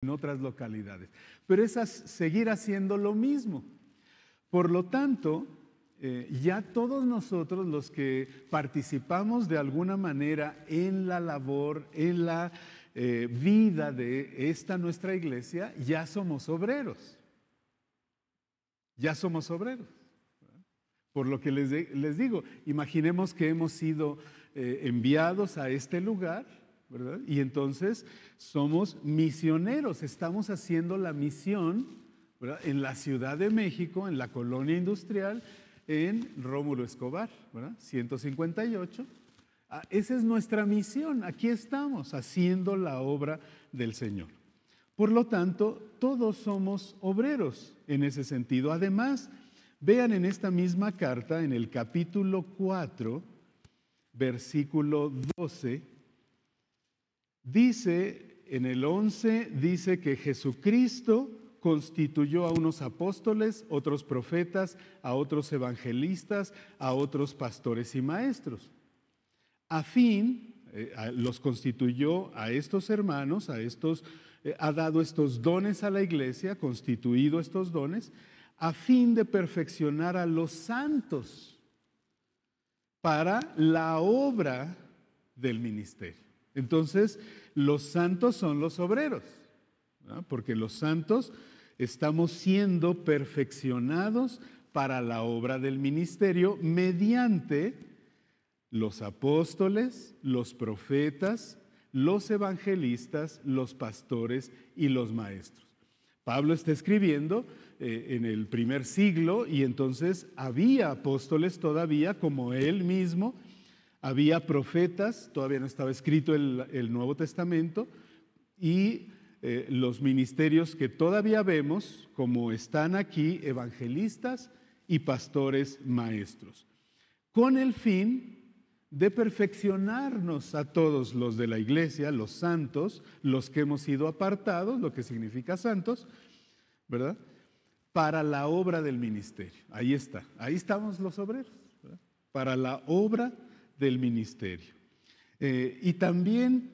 en otras localidades. Pero es seguir haciendo lo mismo. Por lo tanto, ya todos nosotros los que participamos de alguna manera en la labor, en la vida de esta nuestra iglesia, ya somos obreros. Ya somos obreros. Por lo que les digo, imaginemos que hemos sido enviados a este lugar, ¿verdad? Y entonces somos misioneros, estamos haciendo la misión, ¿verdad?, en la Ciudad de México, en la colonia industrial, en Rómulo Escobar, ¿verdad?, 158. Esa es nuestra misión, aquí estamos haciendo la obra del Señor. Por lo tanto, todos somos obreros en ese sentido. Además, vean en esta misma carta, en el capítulo 4, versículo 12, dice, en el 11, dice que Jesucristo constituyó a unos apóstoles, otros profetas, a otros evangelistas, a otros pastores y maestros. Los constituyó a estos hermanos, ha dado estos dones a la iglesia, constituido estos dones, a fin de perfeccionar a los santos para la obra del ministerio. Entonces, los santos son los obreros, ¿no? Porque los santos estamos siendo perfeccionados para la obra del ministerio mediante los apóstoles, los profetas, los evangelistas, los pastores y los maestros. Pablo está escribiendo en el primer siglo y entonces había apóstoles todavía como él mismo, había profetas, todavía no estaba escrito el Nuevo Testamento, y los ministerios que todavía vemos, como están aquí, evangelistas y pastores maestros, con el fin de perfeccionarnos a todos los de la iglesia, los santos, los que hemos sido apartados, lo que significa santos, ¿verdad?, para la obra del ministerio. Ahí está, ahí estamos los obreros, ¿verdad?, para la obra del ministerio. Y también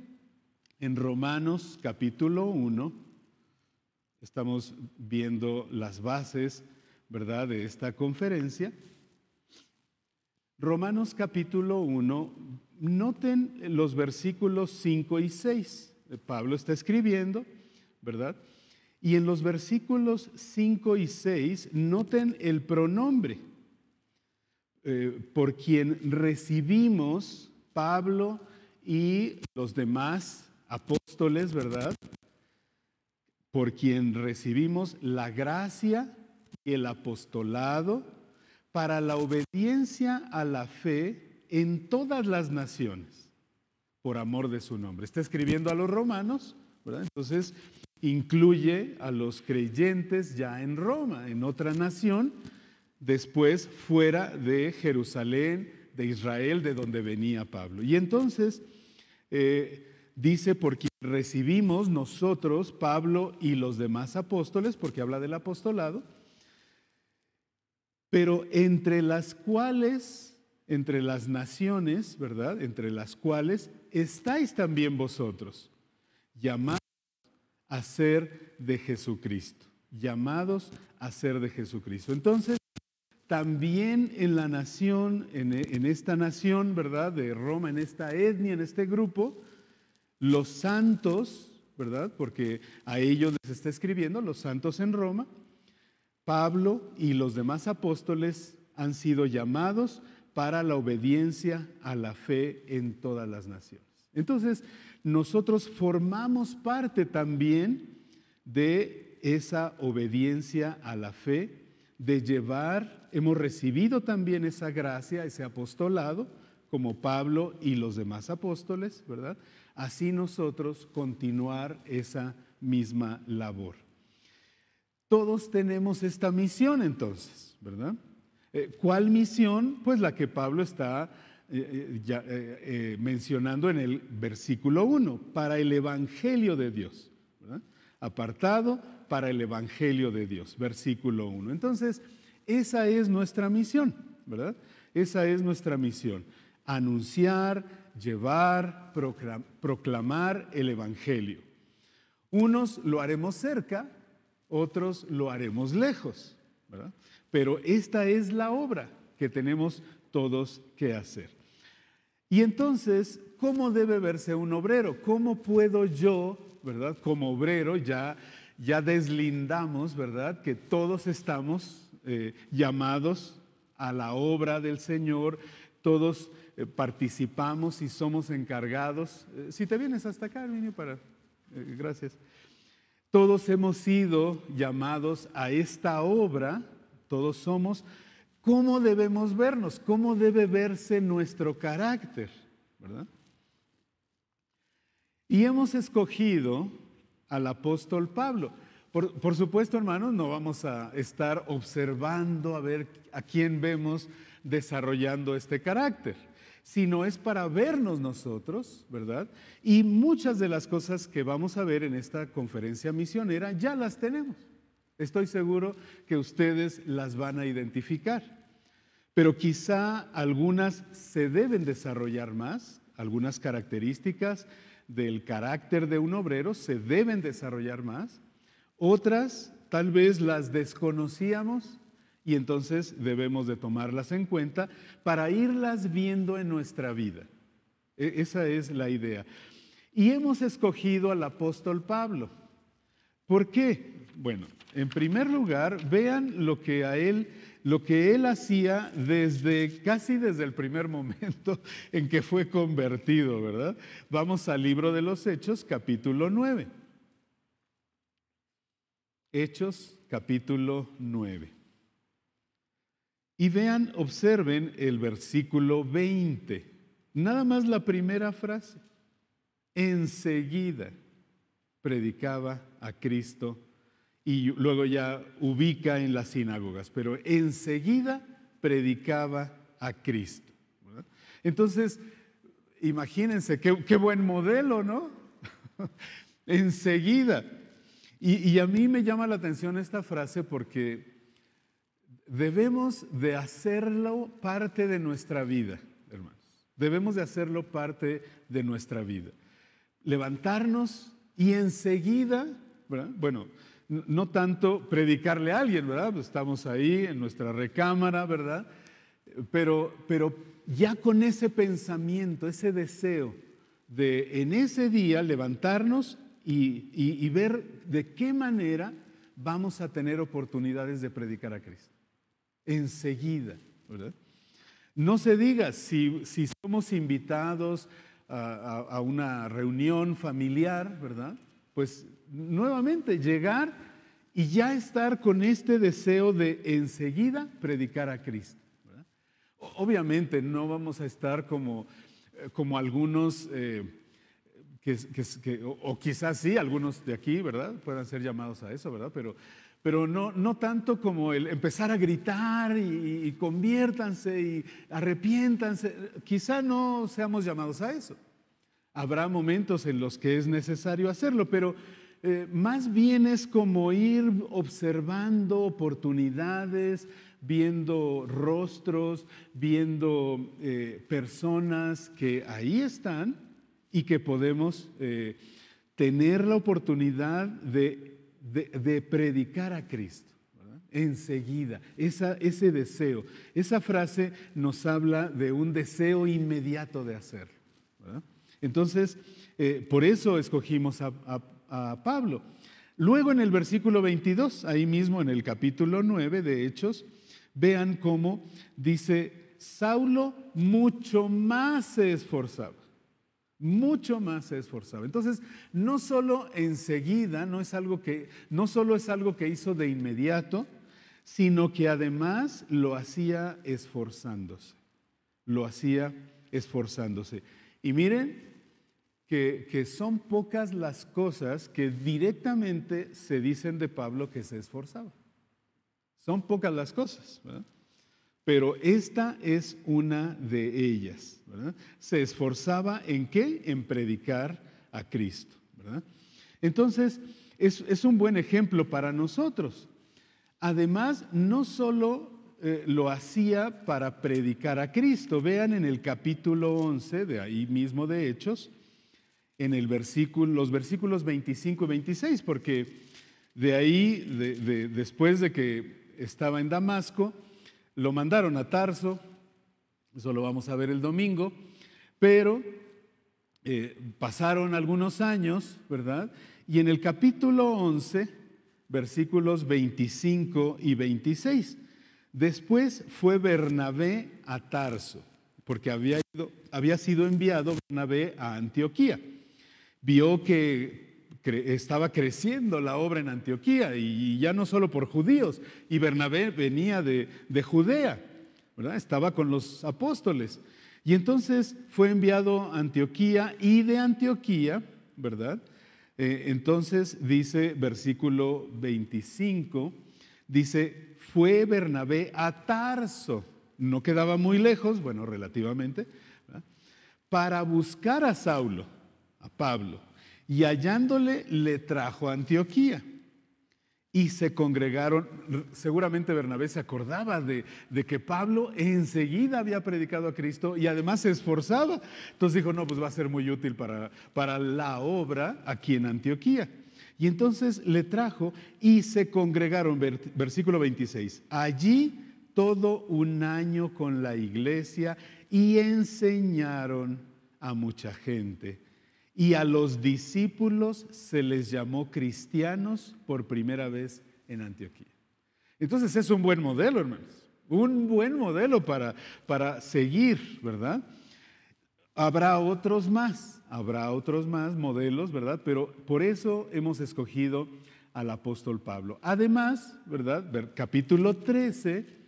en Romanos capítulo 1, estamos viendo las bases, ¿verdad?, de esta conferencia. Romanos capítulo 1, noten los versículos 5 y 6. Pablo está escribiendo, ¿verdad? Y en los versículos 5 y 6, noten el pronombre por quien recibimos, Pablo y los demás apóstoles, ¿verdad?, por quien recibimos la gracia y el apostolado para la obediencia a la fe en todas las naciones, por amor de su nombre. Está escribiendo a los romanos, ¿verdad? Entonces incluye a los creyentes ya en Roma, en otra nación, después fuera de Jerusalén, de Israel, de donde venía Pablo. Y entonces dice, por quien recibimos nosotros, Pablo y los demás apóstoles, porque habla del apostolado, pero entre las cuales, entre las naciones, ¿verdad?, entre las cuales estáis también vosotros, llamados a ser de Jesucristo, llamados a ser de Jesucristo. Entonces, también en la nación, en esta nación, ¿verdad?, de Roma, en esta etnia, en este grupo, los santos, ¿verdad?, porque a ellos les está escribiendo, los santos en Roma, Pablo y los demás apóstoles han sido llamados para la obediencia a la fe en todas las naciones. Entonces, nosotros formamos parte también de esa obediencia a la fe, de llevar, hemos recibido también esa gracia, ese apostolado, como Pablo y los demás apóstoles, ¿verdad? Así nosotros continuar esa misma labor. Todos tenemos esta misión entonces, ¿verdad? ¿Cuál misión? Pues la que Pablo está mencionando en el versículo 1, para el Evangelio de Dios, ¿verdad? Apartado para el Evangelio de Dios, versículo 1. Entonces, esa es nuestra misión, ¿verdad? Esa es nuestra misión, anunciar, llevar, proclamar el Evangelio. Unos lo haremos cerca, otros lo haremos lejos, ¿verdad? Pero esta es la obra que tenemos todos que hacer. Y entonces, ¿cómo debe verse un obrero? ¿Cómo puedo yo, verdad, como obrero, ya deslindamos, verdad, que todos estamos llamados a la obra del Señor, todos participamos y somos encargados. Si te vienes hasta acá, Arminio, gracias. Todos hemos sido llamados a esta obra, todos somos. ¿Cómo debemos vernos? ¿Cómo debe verse nuestro carácter? ¿Verdad? Y hemos escogido al apóstol Pablo. Por supuesto, hermanos, no vamos a estar observando a ver a quién vemos desarrollando este carácter, sino es para vernos nosotros, ¿verdad? Y muchas de las cosas que vamos a ver en esta conferencia misionera ya las tenemos. Estoy seguro que ustedes las van a identificar, pero quizá algunas se deben desarrollar más, algunas características del carácter de un obrero se deben desarrollar más, otras tal vez las desconocíamos y entonces debemos de tomarlas en cuenta para irlas viendo en nuestra vida. Esa es la idea. Y hemos escogido al apóstol Pablo. ¿Por qué? Bueno, en primer lugar, vean lo que él hacía casi desde el primer momento en que fue convertido, ¿verdad? Vamos al libro de los Hechos, capítulo 9. Hechos, capítulo 9. Y vean, observen el versículo 20. Nada más la primera frase. Enseguida predicaba a Cristo y luego ya ubica en las sinagogas, pero enseguida predicaba a Cristo, ¿verdad? Entonces, imagínense qué buen modelo, ¿no? Enseguida. Y a mí me llama la atención esta frase porque debemos de hacerlo parte de nuestra vida, hermanos. Debemos de hacerlo parte de nuestra vida. Levantarnos y enseguida, ¿verdad? Bueno, no tanto predicarle a alguien, ¿verdad? Pues estamos ahí en nuestra recámara, ¿verdad? Pero ya con ese pensamiento, ese deseo de en ese día levantarnos y ver de qué manera vamos a tener oportunidades de predicar a Cristo. Enseguida, ¿verdad? No se diga, si somos invitados a una reunión familiar, ¿verdad? Pues nuevamente llegar y ya estar con este deseo de enseguida predicar a Cristo, ¿verdad? Obviamente no vamos a estar como algunos, o quizás sí, algunos de aquí, ¿verdad? Puedan ser llamados a eso, ¿verdad? Pero no tanto como el empezar a gritar y conviértanse y arrepiéntanse. Quizá no seamos llamados a eso. Habrá momentos en los que es necesario hacerlo, pero más bien es como ir observando oportunidades, viendo rostros, viendo personas que ahí están y que podemos tener la oportunidad de predicar a Cristo, ¿verdad? Enseguida, ese deseo. Esa frase nos habla de un deseo inmediato de hacerlo, ¿verdad? Entonces, por eso escogimos a Pablo. Luego en el versículo 22, ahí mismo en el capítulo 9 de Hechos, vean cómo dice, Saulo mucho más se esforzaba. Mucho más se esforzaba. Entonces, no solo enseguida, no solo es algo que hizo de inmediato, sino que además lo hacía esforzándose. Lo hacía esforzándose. Y miren que son pocas las cosas que directamente se dicen de Pablo que se esforzaba. Son pocas las cosas, ¿verdad? Pero esta es una de ellas, ¿verdad? Se esforzaba ¿en qué? En predicar a Cristo, ¿verdad? Entonces, es un buen ejemplo para nosotros. Además, no solo lo hacía para predicar a Cristo. Vean en el capítulo 11, de ahí mismo de Hechos, en los versículos 25 y 26, porque de ahí, después de que estaba en Damasco, lo mandaron a Tarso, eso lo vamos a ver el domingo, pero pasaron algunos años, ¿verdad? Y en el capítulo 11, versículos 25 y 26, después fue Bernabé a Tarso, porque había sido enviado Bernabé a Antioquía. Vio que estaba creciendo la obra en Antioquía, y ya no solo por judíos, y Bernabé venía de Judea, ¿verdad? Estaba con los apóstoles. Y entonces fue enviado a Antioquía, y de Antioquía, ¿verdad? Entonces dice versículo 25, dice, fue Bernabé a Tarso, no quedaba muy lejos, bueno, relativamente, ¿verdad? Para buscar a Saulo, a Pablo, y hallándole le trajo a Antioquía. Y se congregaron. Seguramente Bernabé se acordaba de que Pablo enseguida había predicado a Cristo y además se esforzaba. Entonces dijo, no, pues va a ser muy útil para la obra aquí en Antioquía. Y entonces le trajo y se congregaron, versículo 26, allí todo un año con la iglesia y enseñaron a mucha gente. Y a los discípulos se les llamó cristianos por primera vez en Antioquía. Entonces es un buen modelo, hermanos. Un buen modelo para seguir, ¿verdad? Habrá otros más modelos, ¿verdad? Pero por eso hemos escogido al apóstol Pablo. Además, ¿verdad? Capítulo 13,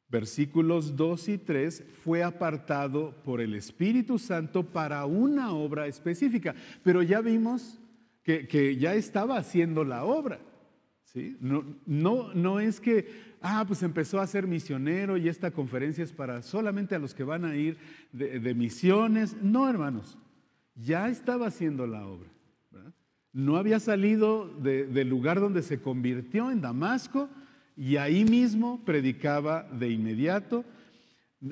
versículos 2 y 3, fue apartado por el Espíritu Santo para una obra específica. Pero ya vimos que ya estaba haciendo la obra, ¿sí? No es que, pues empezó a ser misionero y esta conferencia es para solamente a los que van a ir de misiones. No, hermanos, ya estaba haciendo la obra, ¿verdad? No había salido del lugar donde se convirtió en Damasco, y ahí mismo predicaba de inmediato,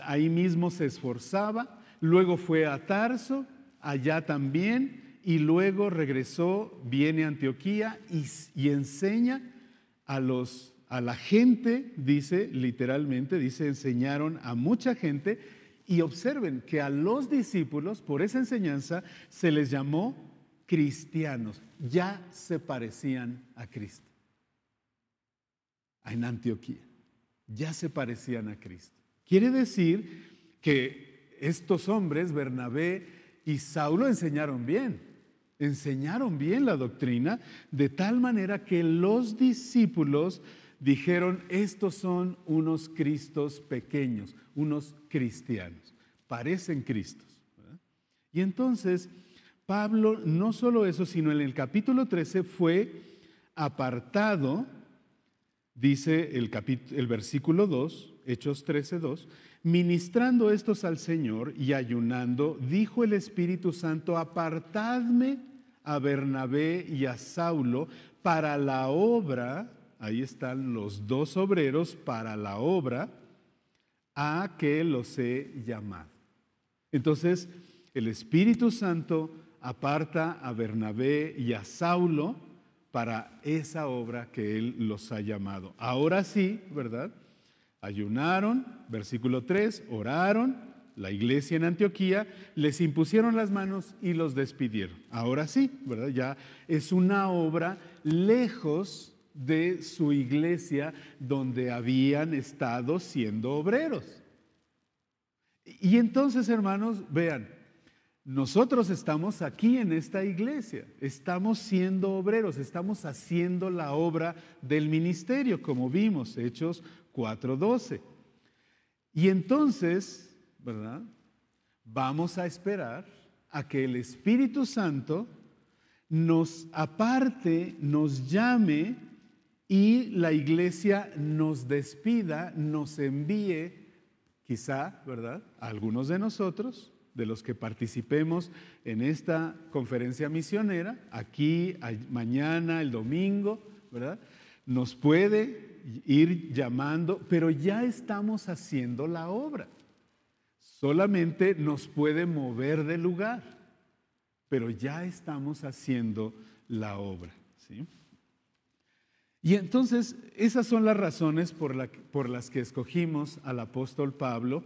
ahí mismo se esforzaba, luego fue a Tarso, allá también, y luego regresó, viene a Antioquía y enseña a la gente, dice literalmente, dice, enseñaron a mucha gente, y observen que a los discípulos, por esa enseñanza, se les llamó cristianos, ya se parecían a Cristo. En Antioquía, ya se parecían a Cristo. Quiere decir que estos hombres, Bernabé y Saulo, enseñaron bien la doctrina, de tal manera que los discípulos dijeron, estos son unos Cristos pequeños, unos cristianos, parecen Cristos, ¿verdad? Y entonces, Pablo, no solo eso, sino en el capítulo 13 fue apartado. Dice el versículo 2, Hechos 13:2, ministrando estos al Señor y ayunando, dijo el Espíritu Santo, apartadme a Bernabé y a Saulo para la obra, ahí están los dos obreros, para la obra a que los he llamado. Entonces, el Espíritu Santo aparta a Bernabé y a Saulo para esa obra que Él los ha llamado. Ahora sí, ¿verdad? Ayunaron, versículo 3, oraron, la iglesia en Antioquía, les impusieron las manos y los despidieron. Ahora sí, ¿verdad? Ya es una obra lejos de su iglesia donde habían estado siendo obreros. Y entonces, hermanos, vean, nosotros estamos aquí en esta iglesia, estamos siendo obreros, estamos haciendo la obra del ministerio, como vimos, Hechos 4:12. Y entonces, ¿verdad? Vamos a esperar a que el Espíritu Santo nos aparte, nos llame y la iglesia nos despida, nos envíe, quizá, ¿verdad?, a algunos de nosotros, de los que participemos en esta conferencia misionera, aquí, mañana, el domingo, ¿verdad? Nos puede ir llamando, pero ya estamos haciendo la obra. Solamente nos puede mover de lugar. pero ya estamos haciendo la obra, ¿sí? Y entonces, esas son las razones por las que escogimos al apóstol Pablo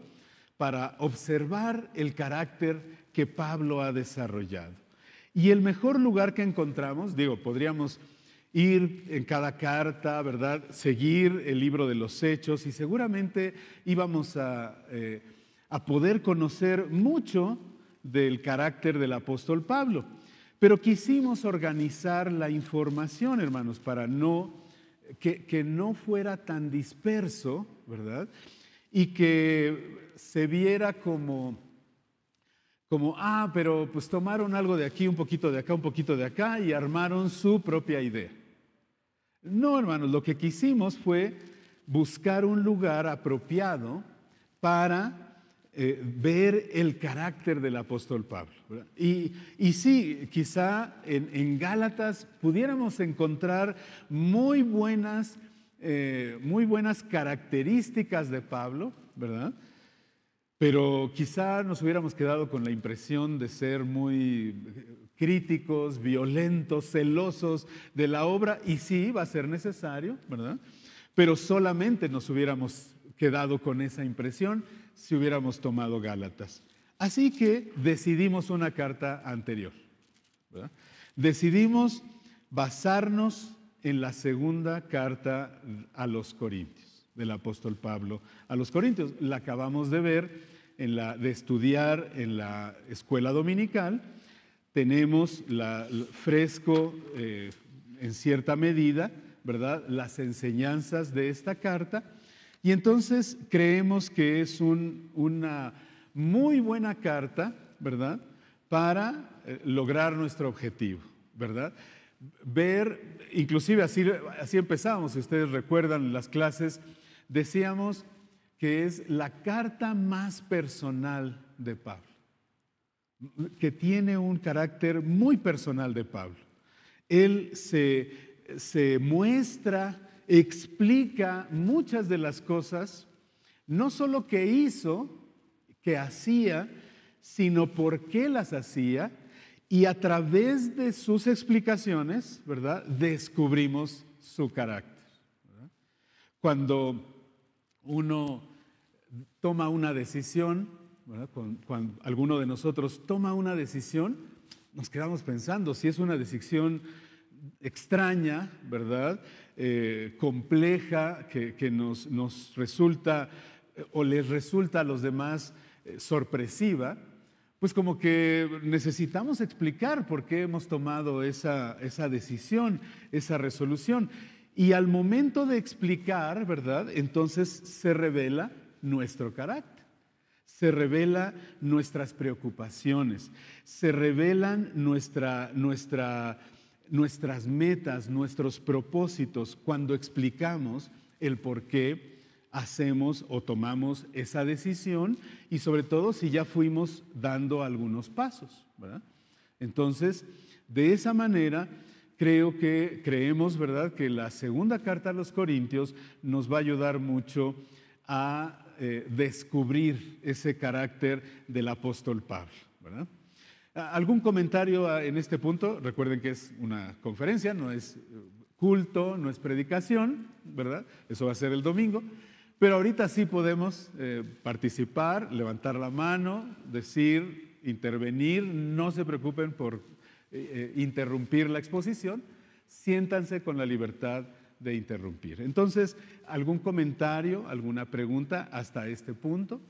para observar el carácter que Pablo ha desarrollado. Y el mejor lugar que encontramos, podríamos ir en cada carta, ¿verdad? Seguir el libro de los Hechos y seguramente íbamos a poder conocer mucho del carácter del apóstol Pablo. Pero quisimos organizar la información, hermanos, para que no fuera tan disperso, ¿verdad? Y que se viera pero pues tomaron algo de aquí, un poquito de acá, un poquito de acá y armaron su propia idea. No, hermanos, lo que quisimos fue buscar un lugar apropiado para ver el carácter del apóstol Pablo, ¿verdad? Y sí, quizá en Gálatas pudiéramos encontrar muy buenas características de Pablo, ¿verdad? Pero quizá nos hubiéramos quedado con la impresión de ser muy críticos, violentos, celosos de la obra, y sí, va a ser necesario, ¿verdad? Pero solamente nos hubiéramos quedado con esa impresión si hubiéramos tomado Gálatas. Así que decidimos una carta anterior, ¿verdad? Decidimos basarnos en la segunda carta a los Corintios, del apóstol Pablo a los Corintios. La acabamos de ver, de estudiar en la escuela dominical. Tenemos fresco en cierta medida, ¿verdad?, las enseñanzas de esta carta. Y entonces creemos que es una muy buena carta, ¿verdad?, para lograr nuestro objetivo, ¿verdad? Ver, inclusive así empezamos, si ustedes recuerdan las clases, decíamos que es la carta más personal de Pablo, que tiene un carácter muy personal de Pablo. Él se muestra, explica muchas de las cosas, no solo que hizo, que hacía, sino por qué las hacía, y a través de sus explicaciones, ¿verdad?, descubrimos su carácter, ¿verdad? Cuando uno toma una decisión, ¿verdad?, cuando alguno de nosotros toma una decisión, nos quedamos pensando si es una decisión extraña, ¿verdad?, compleja, que nos resulta o les resulta a los demás sorpresiva, pues como que necesitamos explicar por qué hemos tomado esa decisión, esa resolución. Y al momento de explicar, ¿verdad?, entonces se revela nuestro carácter, se revelan nuestras preocupaciones, se revelan nuestras metas, nuestros propósitos, cuando explicamos el por qué hacemos o tomamos esa decisión y sobre todo si ya fuimos dando algunos pasos, ¿verdad? Entonces, de esa manera creemos, ¿verdad?, que la segunda carta a los Corintios nos va a ayudar mucho a descubrir ese carácter del apóstol Pablo, ¿verdad? ¿Algún comentario en este punto? Recuerden que es una conferencia, no es culto, no es predicación, ¿verdad? Eso va a ser el domingo. Pero ahorita sí podemos participar, levantar la mano, decir, intervenir. No se preocupen por interrumpir la exposición. Siéntanse con la libertad de interrumpir. Entonces, ¿algún comentario, alguna pregunta hasta este punto?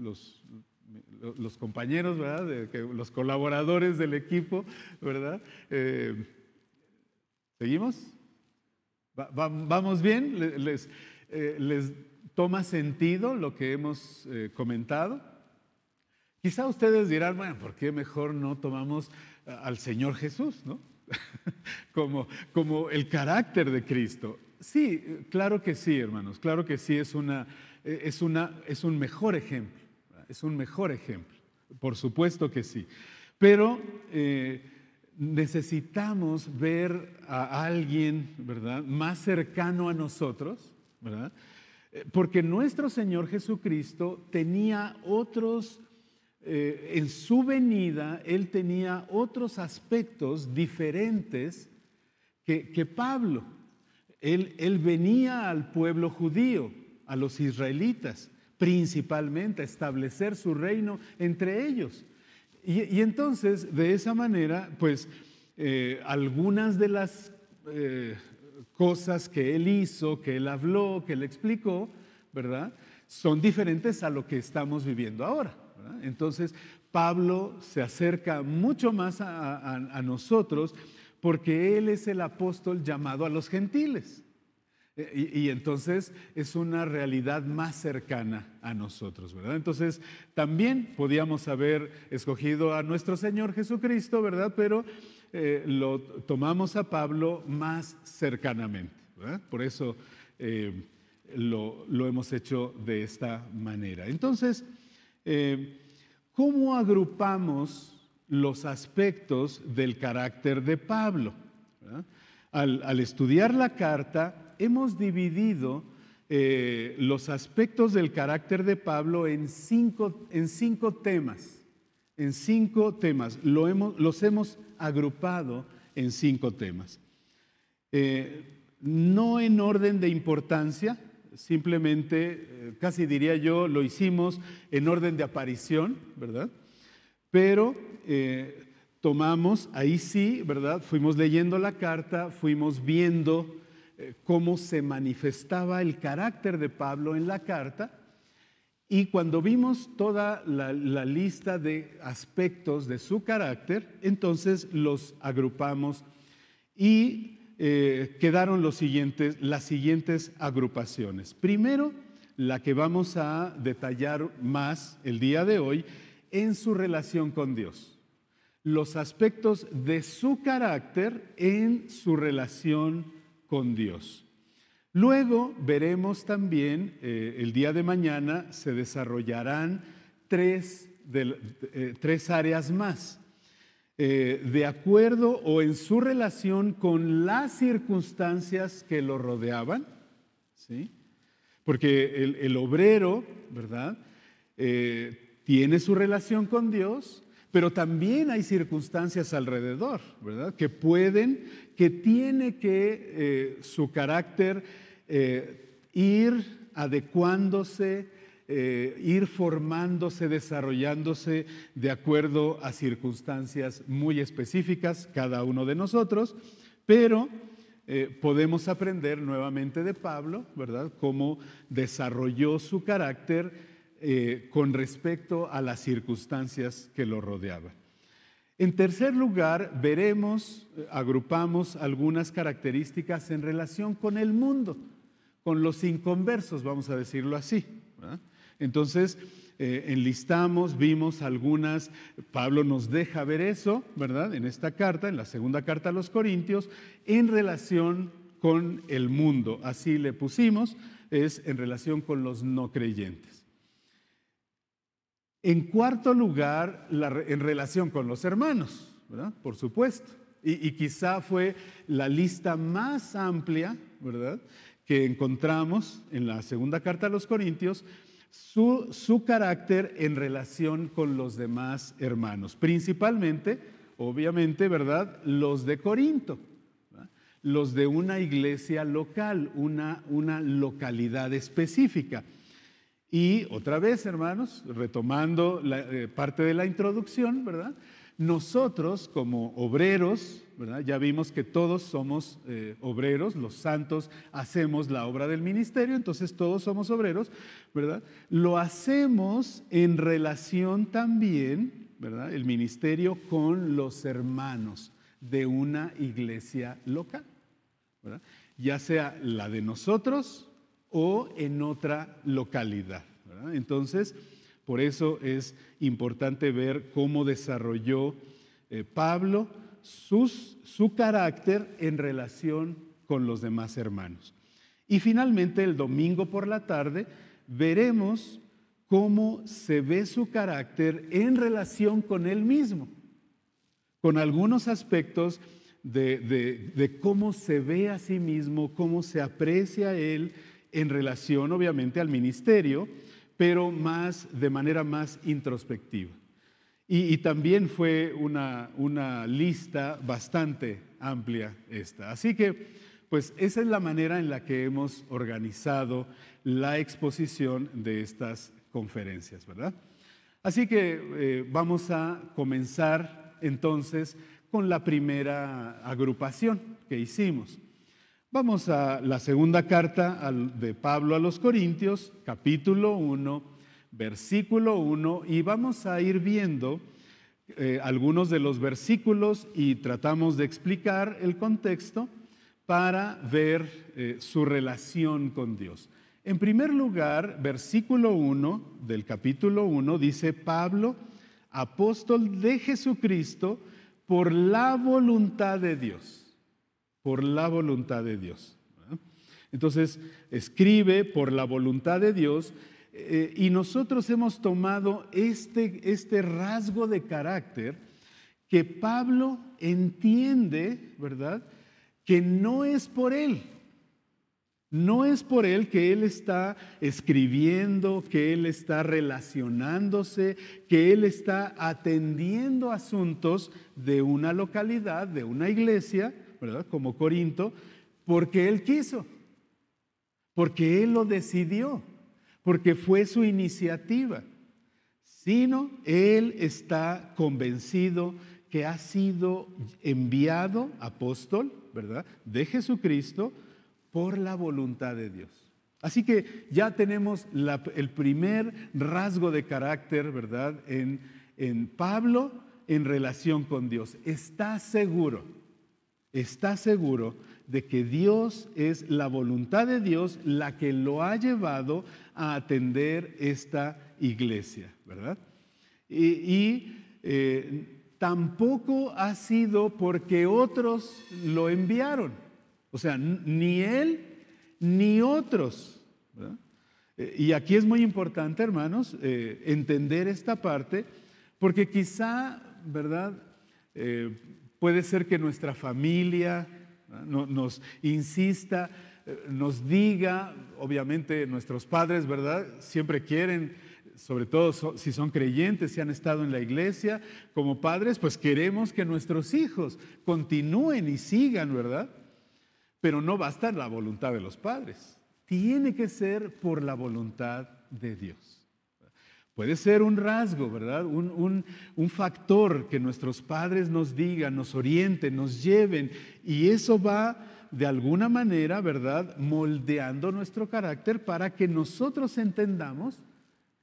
Los compañeros, ¿verdad?, los colaboradores del equipo, ¿verdad? ¿Seguimos? ¿Vamos bien? ¿Les toma sentido lo que hemos comentado? Quizá ustedes dirán, bueno, ¿por qué mejor no tomamos al Señor Jesús, ¿no? como el carácter de Cristo. Sí, claro que sí, hermanos, claro que sí, es un mejor ejemplo, es un mejor ejemplo, por supuesto que sí, pero necesitamos ver a alguien, ¿verdad?, más cercano a nosotros, ¿verdad?, porque nuestro Señor Jesucristo tenía otros en su venida, él tenía otros aspectos diferentes que Pablo. Él venía al pueblo judío, a los israelitas, principalmente a establecer su reino entre ellos. Y entonces, de esa manera, pues, algunas de las cosas que él hizo, que él habló, que él explicó, ¿verdad?, son diferentes a lo que estamos viviendo ahora, ¿verdad? Entonces, Pablo se acerca mucho más a nosotros porque él es el apóstol llamado a los gentiles. Y entonces es una realidad más cercana a nosotros, ¿verdad? Entonces también podíamos haber escogido a nuestro Señor Jesucristo, ¿verdad? Pero lo tomamos a Pablo más cercanamente, ¿verdad? Por eso lo hemos hecho de esta manera. Entonces, ¿cómo agrupamos los aspectos del carácter de Pablo? ¿Verdad? Al estudiar la carta, hemos dividido los aspectos del carácter de Pablo en cinco temas. En 5 temas. Los hemos agrupado en 5 temas. No en orden de importancia, simplemente, casi diría yo, lo hicimos en orden de aparición, ¿verdad? Pero tomamos, ahí sí, ¿verdad? Fuimos leyendo la carta, fuimos viendo cómo se manifestaba el carácter de Pablo en la carta, y cuando vimos toda la lista de aspectos de su carácter, entonces los agrupamos y quedaron las siguientes agrupaciones. Primero, la que vamos a detallar más el día de hoy, en su relación con Dios. Los aspectos de su carácter en su relación con Dios. Luego veremos también, el día de mañana se desarrollarán tres áreas más, de acuerdo o en su relación con las circunstancias que lo rodeaban, ¿sí? Porque el obrero, ¿verdad?, tiene su relación con Dios, pero también hay circunstancias alrededor, ¿verdad?, que tiene que su carácter ir adecuándose, ir formándose, desarrollándose de acuerdo a circunstancias muy específicas, cada uno de nosotros, pero podemos aprender nuevamente de Pablo, ¿verdad?, cómo desarrolló su carácter con respecto a las circunstancias que lo rodeaban. En tercer lugar, agrupamos algunas características en relación con el mundo, con los inconversos, vamos a decirlo así, ¿verdad? Entonces, enlistamos, vimos algunas, Pablo nos deja ver eso, ¿verdad?, en esta carta, en la segunda carta a los Corintios, en relación con el mundo, así le pusimos, es en relación con los no creyentes. En cuarto lugar, en relación con los hermanos, ¿verdad?, por supuesto, y quizá fue la lista más amplia, ¿verdad?, que encontramos en la segunda carta a los Corintios, su carácter en relación con los demás hermanos, principalmente, obviamente, ¿verdad?, los de Corinto, ¿verdad?, los de una iglesia local, una localidad específica. Y otra vez, hermanos, retomando parte de la introducción, ¿verdad?, nosotros como obreros, ¿verdad?, ya vimos que todos somos obreros, los santos hacemos la obra del ministerio, entonces todos somos obreros, ¿verdad? Lo hacemos en relación también, ¿verdad?, el ministerio con los hermanos de una iglesia local, ¿verdad?, ya sea la de nosotros o en otra localidad, ¿verdad? Entonces, por eso es importante ver cómo desarrolló Pablo su carácter en relación con los demás hermanos. Y finalmente, el domingo por la tarde, veremos cómo se ve su carácter en relación con él mismo, con algunos aspectos de cómo se ve a sí mismo, cómo se aprecia él en relación, obviamente, al ministerio, pero de manera más introspectiva. Y también fue una lista bastante amplia esta. Así que, pues esa es la manera en la que hemos organizado la exposición de estas conferencias, ¿verdad? Así que vamos a comenzar entonces con la primera agrupación que hicimos. Vamos a la segunda carta de Pablo a los Corintios, capítulo 1, versículo 1, y vamos a ir viendo algunos de los versículos y tratamos de explicar el contexto para ver su relación con Dios. En primer lugar, versículo 1 del capítulo 1 dice: Pablo, apóstol de Jesucristo, por la voluntad de Dios. Por la voluntad de Dios. Entonces, escribe por la voluntad de Dios, y nosotros hemos tomado este rasgo de carácter que Pablo entiende, ¿verdad?, que no es por él. No es por él que él está escribiendo, que él está relacionándose, que él está atendiendo asuntos de una localidad, de una iglesia, ¿verdad?, como Corinto, porque él quiso, porque él lo decidió, porque fue su iniciativa, sino él está convencido que ha sido enviado apóstol, ¿verdad?, de Jesucristo por la voluntad de Dios. Así que ya tenemos el primer rasgo de carácter, ¿verdad?, en Pablo en relación con Dios. Está seguro de que Dios es la voluntad de Dios la que lo ha llevado a atender esta iglesia, ¿verdad? Tampoco ha sido porque otros lo enviaron, o sea, ni él ni otros, ¿verdad? Y aquí es muy importante, hermanos, entender esta parte, porque quizá, ¿verdad?, puede ser que nuestra familia nos insista, nos diga, obviamente nuestros padres, ¿verdad?, siempre quieren, sobre todo si son creyentes, si han estado en la iglesia, como padres, pues queremos que nuestros hijos continúen y sigan, ¿verdad? Pero no basta la voluntad de los padres, tiene que ser por la voluntad de Dios. Puede ser un rasgo, ¿verdad?, un factor que nuestros padres nos digan, nos orienten, nos lleven, y eso va de alguna manera, ¿verdad?, moldeando nuestro carácter para que nosotros entendamos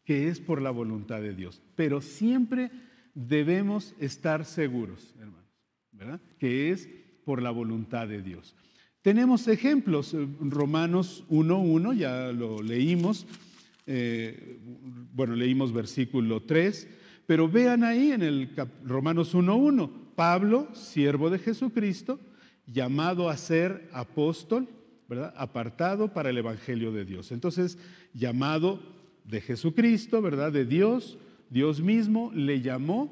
que es por la voluntad de Dios. Pero siempre debemos estar seguros, hermanos, ¿verdad?, que es por la voluntad de Dios. Tenemos ejemplos, Romanos 1:1, ya lo leímos. Leímos versículo 3, pero vean ahí en el Romanos 1:1, Pablo, siervo de Jesucristo, llamado a ser apóstol, ¿verdad?, apartado para el evangelio de Dios. Entonces, llamado de Jesucristo, ¿verdad?, de Dios, Dios mismo le llamó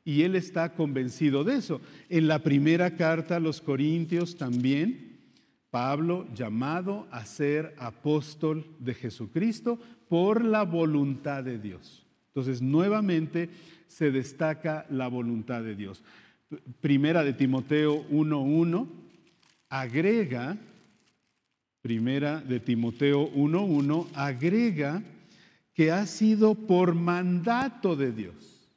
y él está convencido de eso. En la primera carta a los Corintios también, Pablo, llamado a ser apóstol de Jesucristo por la voluntad de Dios. Entonces, nuevamente se destaca la voluntad de Dios. Primera de Timoteo 1:1 agrega, que ha sido por mandato de Dios.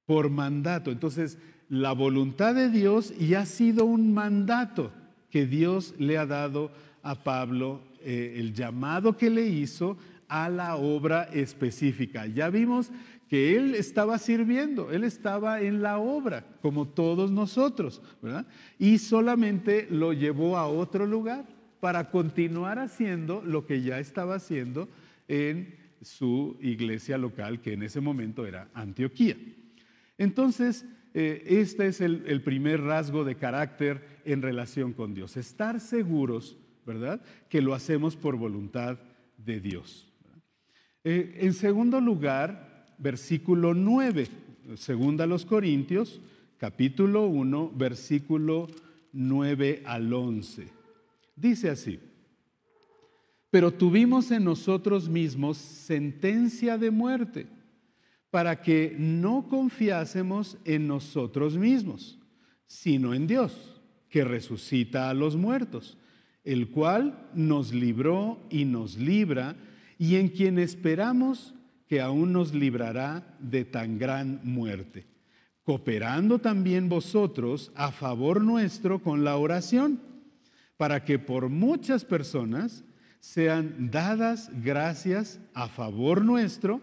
Por mandato. Entonces, la voluntad de Dios y ha sido un mandato que Dios le ha dado a Pablo, el llamado que le hizo a la obra específica. Ya vimos que él estaba sirviendo, él estaba en la obra, como todos nosotros, ¿verdad? Y solamente lo llevó a otro lugar para continuar haciendo lo que ya estaba haciendo en su iglesia local, que en ese momento era Antioquía. Entonces, este es el primer rasgo de carácter en relación con Dios. Estar seguros, ¿verdad?, que lo hacemos por voluntad de Dios. En segundo lugar, versículo 9, segunda a los Corintios, capítulo 1, versículo 9 al 11. Dice así: pero tuvimos en nosotros mismos sentencia de muerte, para que no confiásemos en nosotros mismos, sino en Dios, que resucita a los muertos, el cual nos libró y nos libra, y en quien esperamos que aún nos librará de tan gran muerte, cooperando también vosotros a favor nuestro con la oración, para que por muchas personas sean dadas gracias a favor nuestro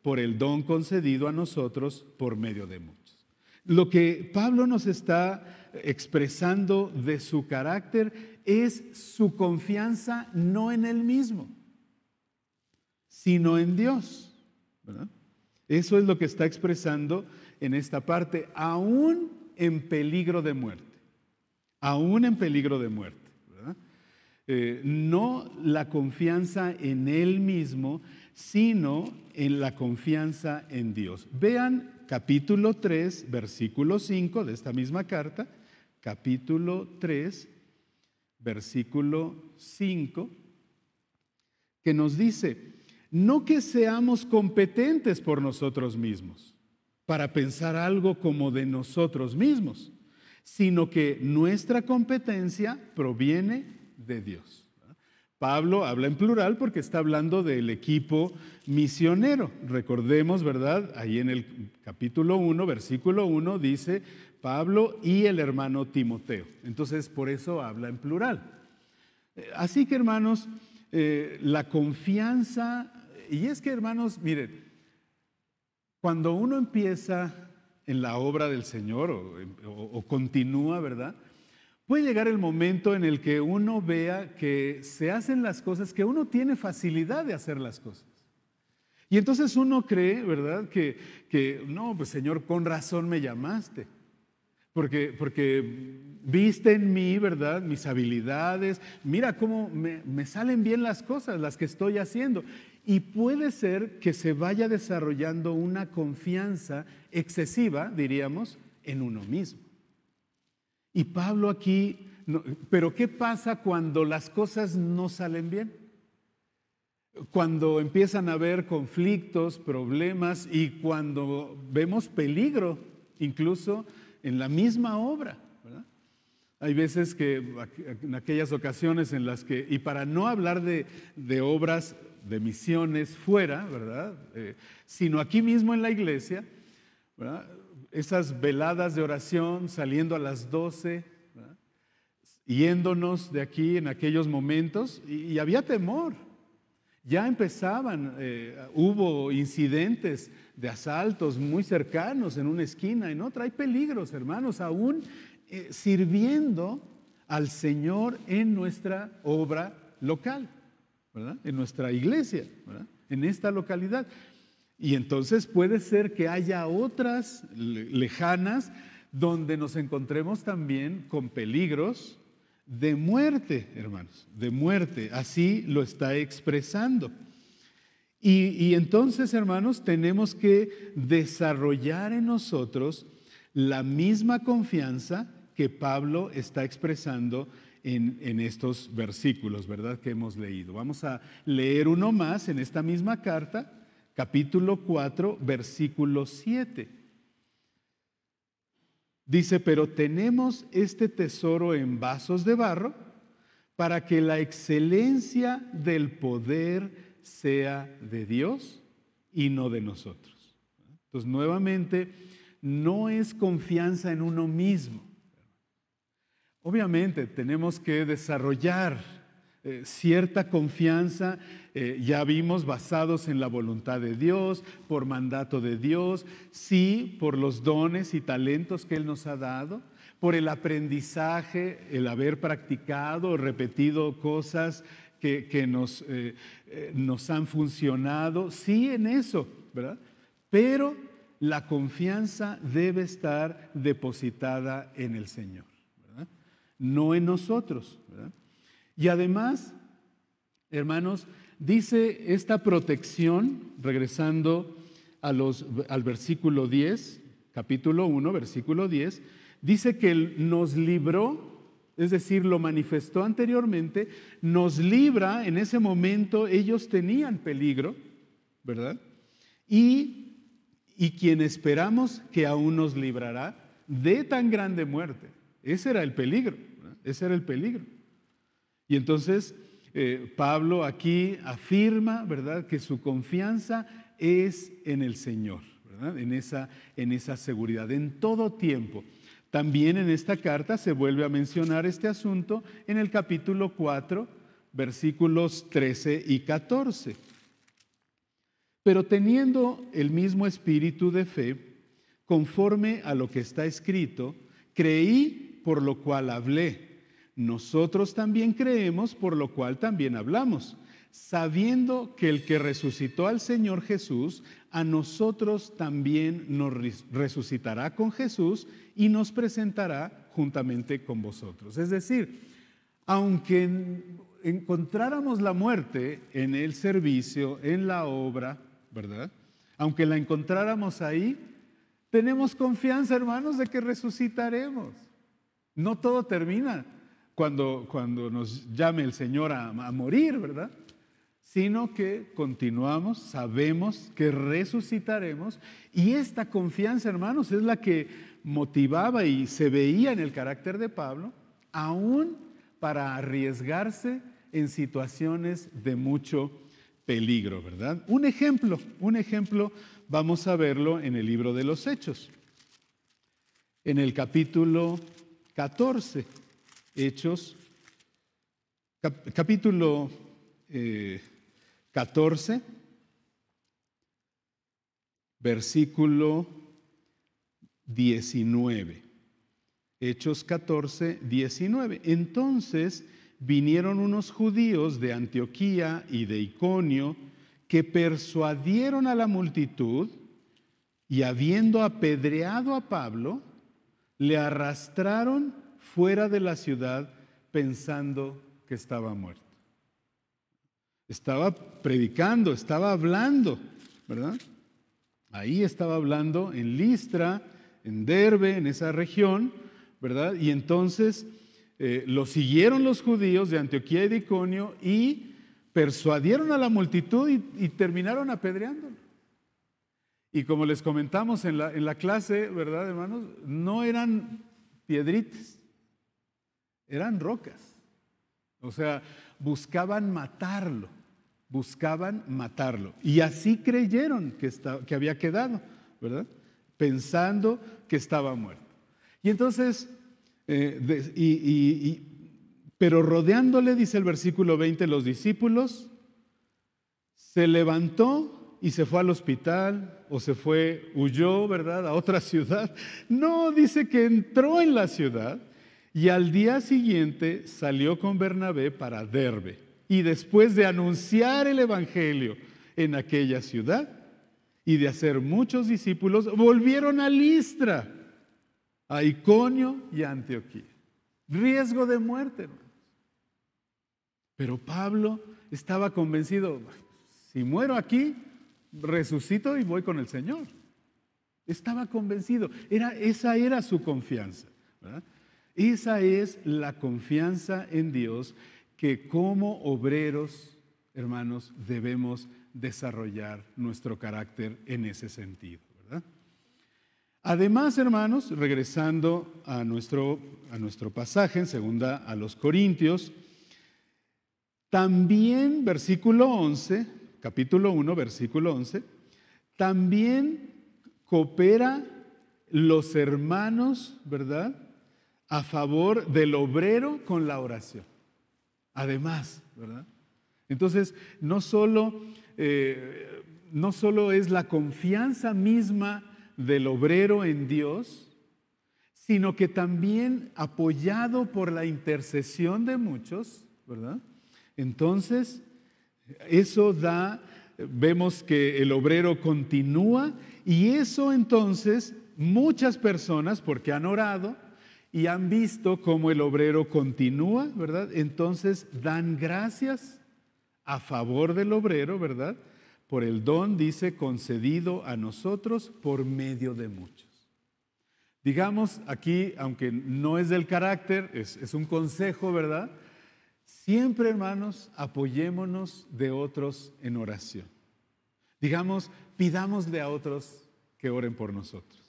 por el don concedido a nosotros por medio de muchos. Lo que Pablo nos está expresando de su carácter es su confianza no en él mismo, sino en Dios, ¿verdad? Eso es lo que está expresando en esta parte, aún en peligro de muerte, aún en peligro de muerte. No la confianza en él mismo, sino en la confianza en Dios. Vean capítulo 3, versículo 5 de esta misma carta, capítulo 3, versículo 5, que nos dice: no que seamos competentes por nosotros mismos, para pensar algo como de nosotros mismos, sino que nuestra competencia proviene de Dios. Pablo habla en plural porque está hablando del equipo misionero. Recordemos, ¿verdad? Ahí en el capítulo 1, versículo 1, dice Pablo y el hermano Timoteo. Entonces, por eso habla en plural. Así que, hermanos, la confianza, y es que, hermanos, miren, cuando uno empieza en la obra del Señor o continúa, ¿verdad? Puede llegar el momento en el que uno vea que se hacen las cosas, que uno tiene facilidad de hacer las cosas. Y entonces uno cree, ¿verdad? Que no, pues Señor, con razón me llamaste. Porque viste en mí, ¿verdad? Mis habilidades. Mira cómo me salen bien las cosas, las que estoy haciendo. Y puede ser que se vaya desarrollando una confianza excesiva, diríamos, en uno mismo. Y Pablo aquí, pero ¿qué pasa cuando las cosas no salen bien? Cuando empiezan a haber conflictos, problemas y cuando vemos peligro, incluso en la misma obra, ¿verdad? Hay veces que en aquellas ocasiones en las que, y para no hablar de obras, de misiones fuera, ¿verdad? Sino aquí mismo en la iglesia, ¿verdad? Esas veladas de oración saliendo a las 12, ¿verdad? Yéndonos de aquí en aquellos momentos, y había temor. Ya empezaban, hubo incidentes de asaltos muy cercanos en una esquina, en otra. Hay peligros, hermanos, aún sirviendo al Señor en nuestra obra local, ¿verdad? En nuestra iglesia, ¿verdad? En esta localidad. Y entonces puede ser que haya otras lejanas donde nos encontremos también con peligros de muerte, hermanos, de muerte. Así lo está expresando. Y entonces, hermanos, tenemos que desarrollar en nosotros la misma confianza que Pablo está expresando en estos versículos, ¿verdad? Que hemos leído. Vamos a leer uno más en esta misma carta. Capítulo 4, versículo 7. Dice: pero tenemos este tesoro en vasos de barro para que la excelencia del poder sea de Dios y no de nosotros. Entonces, nuevamente, no es confianza en uno mismo. Obviamente, tenemos que desarrollar cierta confianza, ya vimos, basados en la voluntad de Dios, por mandato de Dios, sí, por los dones y talentos que Él nos ha dado, por el aprendizaje, el haber practicado, repetido cosas que nos han funcionado, sí, en eso, ¿verdad? Pero la confianza debe estar depositada en el Señor, ¿verdad? No en nosotros, ¿verdad? Y además, hermanos, dice esta protección, regresando al versículo 10, capítulo 1, versículo 10, dice que Él nos libró, es decir, lo manifestó anteriormente, nos libra. En ese momento ellos tenían peligro, ¿verdad? Y y quien esperamos que aún nos librará de tan grande muerte. Ese era el peligro, ¿verdad? Ese era el peligro. Y entonces Pablo aquí afirma, ¿verdad?, que su confianza es en el Señor, ¿verdad? En esa seguridad, en todo tiempo. También en esta carta se vuelve a mencionar este asunto en el capítulo 4, versículos 13 y 14. Pero teniendo el mismo espíritu de fe, conforme a lo que está escrito, creí, por lo cual hablé. Nosotros también creemos, por lo cual también hablamos, sabiendo que el que resucitó al Señor Jesús, a nosotros también nos resucitará con Jesús y nos presentará juntamente con vosotros. Es decir, aunque encontráramos la muerte en el servicio, en la obra, ¿verdad? Aunque la encontráramos ahí, tenemos confianza, hermanos, de que resucitaremos. No todo termina cuando nos llame el Señor a morir, ¿verdad? Sino que continuamos, sabemos que resucitaremos, y esta confianza, hermanos, es la que motivaba y se veía en el carácter de Pablo, aún para arriesgarse en situaciones de mucho peligro, ¿verdad? Un ejemplo, vamos a verlo en el libro de los Hechos, en el capítulo 14, Hechos, capítulo 14, versículo 19. Hechos 14, 19. Entonces vinieron unos judíos de Antioquía y de Iconio que persuadieron a la multitud y, habiendo apedreado a Pablo, le arrastraron fuera de la ciudad pensando que estaba muerto. Estaba predicando, estaba hablando, ¿verdad? Ahí estaba hablando en Listra, en Derbe, en esa región, ¿verdad? Y entonces lo siguieron los judíos de Antioquía y de Iconio y persuadieron a la multitud y terminaron apedreándolo. Y como les comentamos en la clase, ¿verdad, hermanos? No eran piedritas, eran rocas. O sea, buscaban matarlo. Y así creyeron que había quedado, ¿verdad? Pensando que estaba muerto. Y entonces, pero rodeándole, dice el versículo 20, los discípulos, se levantó y se fue al hospital, o huyó, ¿verdad?, a otra ciudad. No, dice que entró en la ciudad y al día siguiente salió con Bernabé para Derbe. Y después de anunciar el evangelio en aquella ciudad y de hacer muchos discípulos, volvieron a Listra, a Iconio y a Antioquía. Riesgo de muerte, hermanos. Pero Pablo estaba convencido, si muero aquí, resucito y voy con el Señor. Estaba convencido, esa era su confianza, ¿verdad? Esa es la confianza en Dios que como obreros, hermanos, debemos desarrollar nuestro carácter en ese sentido, ¿verdad? Además, hermanos, regresando a nuestro pasaje en segunda a los Corintios, también versículo 11, capítulo 1, versículo 11, también coopera los hermanos, ¿verdad?, a favor del obrero con la oración. Además, ¿verdad? Entonces, no solo es la confianza misma del obrero en Dios, sino que también apoyado por la intercesión de muchos, ¿verdad? Entonces, eso vemos que el obrero continúa, y eso entonces muchas personas, porque han orado y han visto cómo el obrero continúa, ¿verdad? Entonces dan gracias a favor del obrero, ¿verdad?, por el don, dice, concedido a nosotros por medio de muchos. Digamos aquí, aunque no es del carácter, es un consejo, ¿verdad? Siempre, hermanos, apoyémonos de otros en oración. Digamos, pidámosle a otros que oren por nosotros.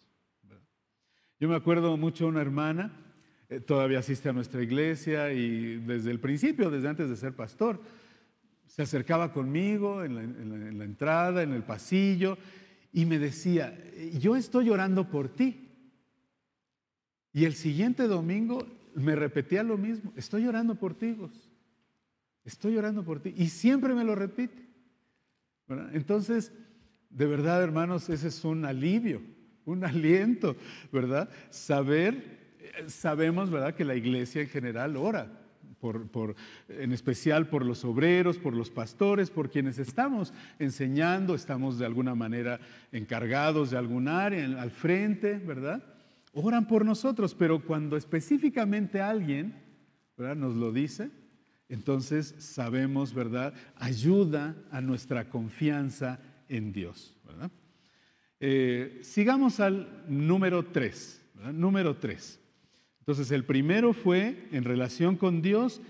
Yo me acuerdo mucho de una hermana, todavía asiste a nuestra iglesia y desde el principio, desde antes de ser pastor, se acercaba conmigo en la entrada, en el pasillo, y me decía, yo estoy orando por ti. Y el siguiente domingo me repetía lo mismo, estoy orando por ti, vos. Estoy orando por ti. Y siempre me lo repite, ¿verdad? Entonces, de verdad, hermanos, ese es un alivio, un aliento, ¿verdad? Sabemos, ¿verdad?, que la iglesia en general ora, en especial por los obreros, por los pastores, por quienes estamos enseñando, estamos de alguna manera encargados de algún área, al frente, ¿verdad? Oran por nosotros, pero cuando específicamente alguien, ¿verdad?, nos lo dice, entonces sabemos, ¿verdad?, ayuda a nuestra confianza en Dios, ¿verdad? Sigamos al número 3, ¿verdad? Número 3. Entonces, el primero fue, en relación con Dios,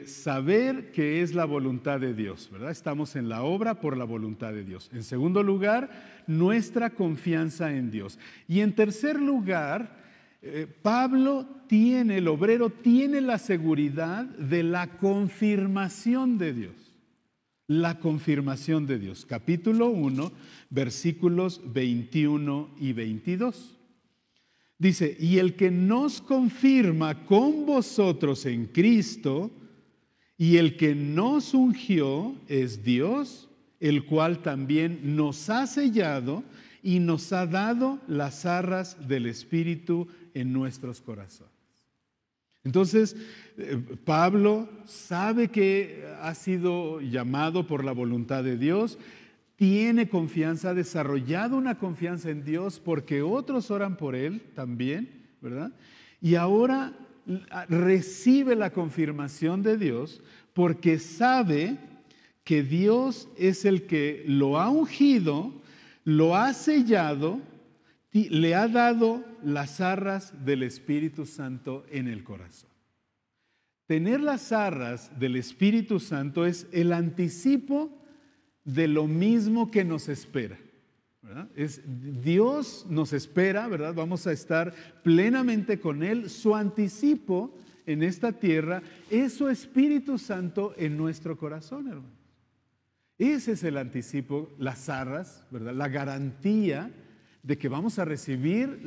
saber que es la voluntad de Dios, ¿verdad? Estamos en la obra por la voluntad de Dios. En segundo lugar, nuestra confianza en Dios. Y en tercer lugar, el obrero tiene la seguridad de la confirmación de Dios. La confirmación de Dios. Capítulo 1, versículos 21 y 22. Dice, y el que nos confirma con vosotros en Cristo, y el que nos ungió es Dios, el cual también nos ha sellado y nos ha dado las arras del Espíritu en nuestros corazones. Entonces, Pablo sabe que ha sido llamado por la voluntad de Dios, tiene confianza, ha desarrollado una confianza en Dios porque otros oran por él también, ¿verdad? Y ahora recibe la confirmación de Dios porque sabe que Dios es el que lo ha ungido, lo ha sellado, le ha dado las arras del Espíritu Santo en el corazón. Tener las arras del Espíritu Santo es el anticipo de lo mismo que nos espera, ¿verdad? Dios nos espera, ¿verdad? Vamos a estar plenamente con Él. Su anticipo en esta tierra es su Espíritu Santo en nuestro corazón, hermanos. Ese es el anticipo, las arras, ¿verdad? La garantía de que vamos a recibir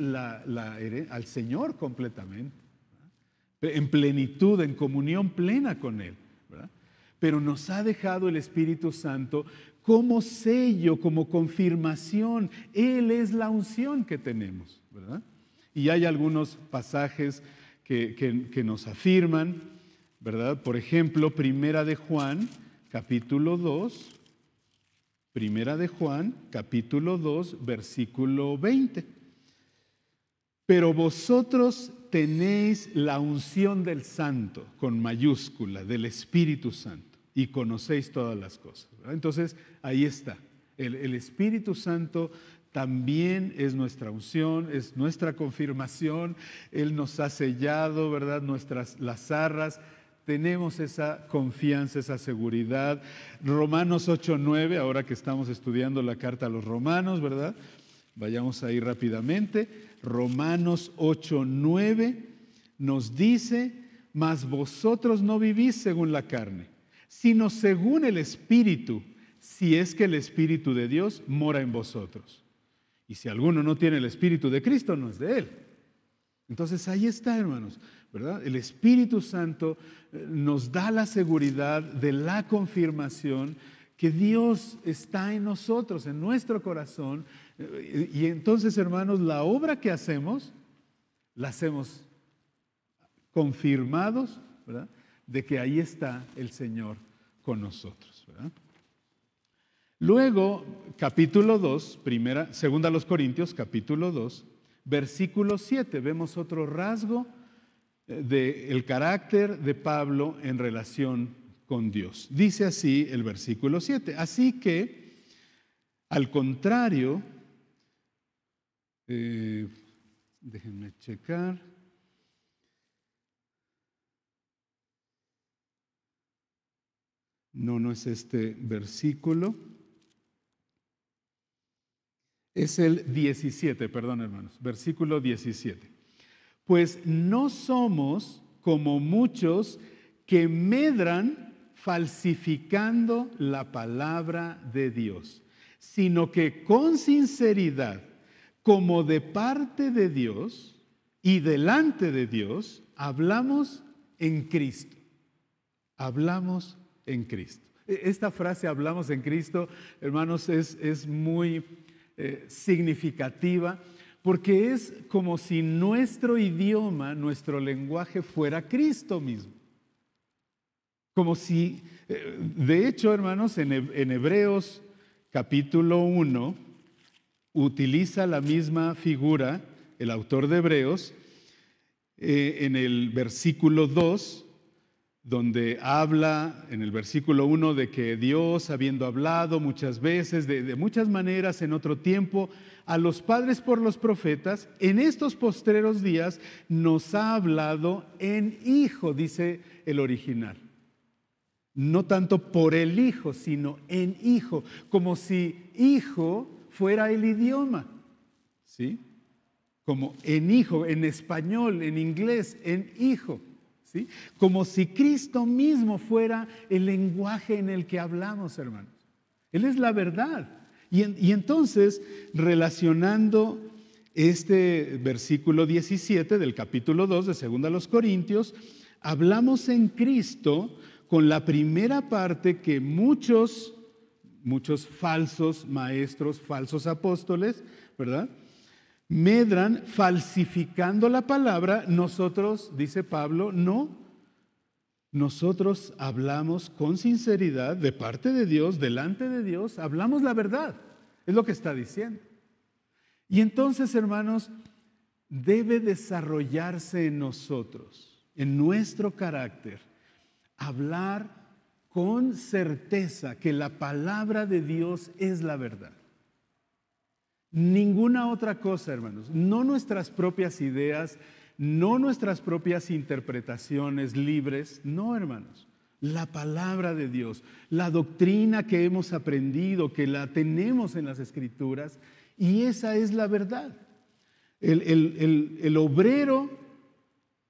al Señor completamente, ¿verdad? En plenitud, en comunión plena con Él, ¿verdad? Pero nos ha dejado el Espíritu Santo como sello, como confirmación. Él es la unción que tenemos, ¿verdad? Y hay algunos pasajes que nos afirman, ¿verdad? Por ejemplo, Primera de Juan, capítulo 2, Primera de Juan, capítulo 2, versículo 20. Pero vosotros tenéis la unción del Santo, con mayúscula, del Espíritu Santo, y conocéis todas las cosas, ¿verdad? Entonces, ahí está. El Espíritu Santo también es nuestra unción, es nuestra confirmación. Él nos ha sellado, ¿verdad?, las arras. Tenemos esa confianza, esa seguridad. Romanos 8:9, ahora que estamos estudiando la carta a los Romanos, ¿verdad? Vayamos ahí rápidamente. Romanos 8:9 nos dice, mas vosotros no vivís según la carne, sino según el Espíritu, si es que el Espíritu de Dios mora en vosotros. Y si alguno no tiene el Espíritu de Cristo, no es de él. Entonces ahí está, hermanos, ¿verdad? El Espíritu Santo nos da la seguridad de la confirmación que Dios está en nosotros, en nuestro corazón. Y entonces, hermanos, la obra que hacemos, la hacemos confirmados, ¿verdad?, de que ahí está el Señor con nosotros, ¿verdad? Luego, capítulo 2, segunda a los Corintios, capítulo 2, versículo 7, vemos otro rasgo del carácter de Pablo en relación con Dios. Dice así el versículo 7, así que, al contrario, déjenme checar. No es este versículo. Es el 17, perdón hermanos, versículo 17. Pues no somos como muchos que medran falsificando la palabra de Dios, sino que con sinceridad, como de parte de Dios y delante de Dios, hablamos en Cristo. Hablamos en Cristo. Esta frase, hablamos en Cristo, hermanos, es muy significativa, porque es como si nuestro idioma, nuestro lenguaje fuera Cristo mismo. Como si, de hecho, hermanos, en Hebreos capítulo 1, utiliza la misma figura, el autor de Hebreos, en el versículo 2, donde habla en el versículo 1 de que Dios, habiendo hablado muchas veces, de muchas maneras en otro tiempo, a los padres por los profetas, en estos postreros días nos ha hablado en Hijo, dice el original. No tanto por el Hijo, sino en Hijo, como si Hijo fuera el idioma, ¿sí? Como en Hijo, en español, en inglés, en Hijo. ¿Sí? Como si Cristo mismo fuera el lenguaje en el que hablamos, hermanos. Él es la verdad. Y entonces, relacionando este versículo 17 del capítulo 2 de 2 a los Corintios, hablamos en Cristo con la primera parte que muchos falsos maestros, falsos apóstoles, ¿verdad?, medran falsificando la palabra. Nosotros, dice Pablo, no. Nosotros hablamos con sinceridad de parte de Dios, delante de Dios, hablamos la verdad. Es lo que está diciendo. Y entonces, hermanos, debe desarrollarse en nosotros, en nuestro carácter, hablar con certeza que la palabra de Dios es la verdad. Ninguna otra cosa, hermanos, no nuestras propias ideas, no nuestras propias interpretaciones libres, no, hermanos, la palabra de Dios, la doctrina que hemos aprendido, que la tenemos en las Escrituras, y esa es la verdad. El obrero,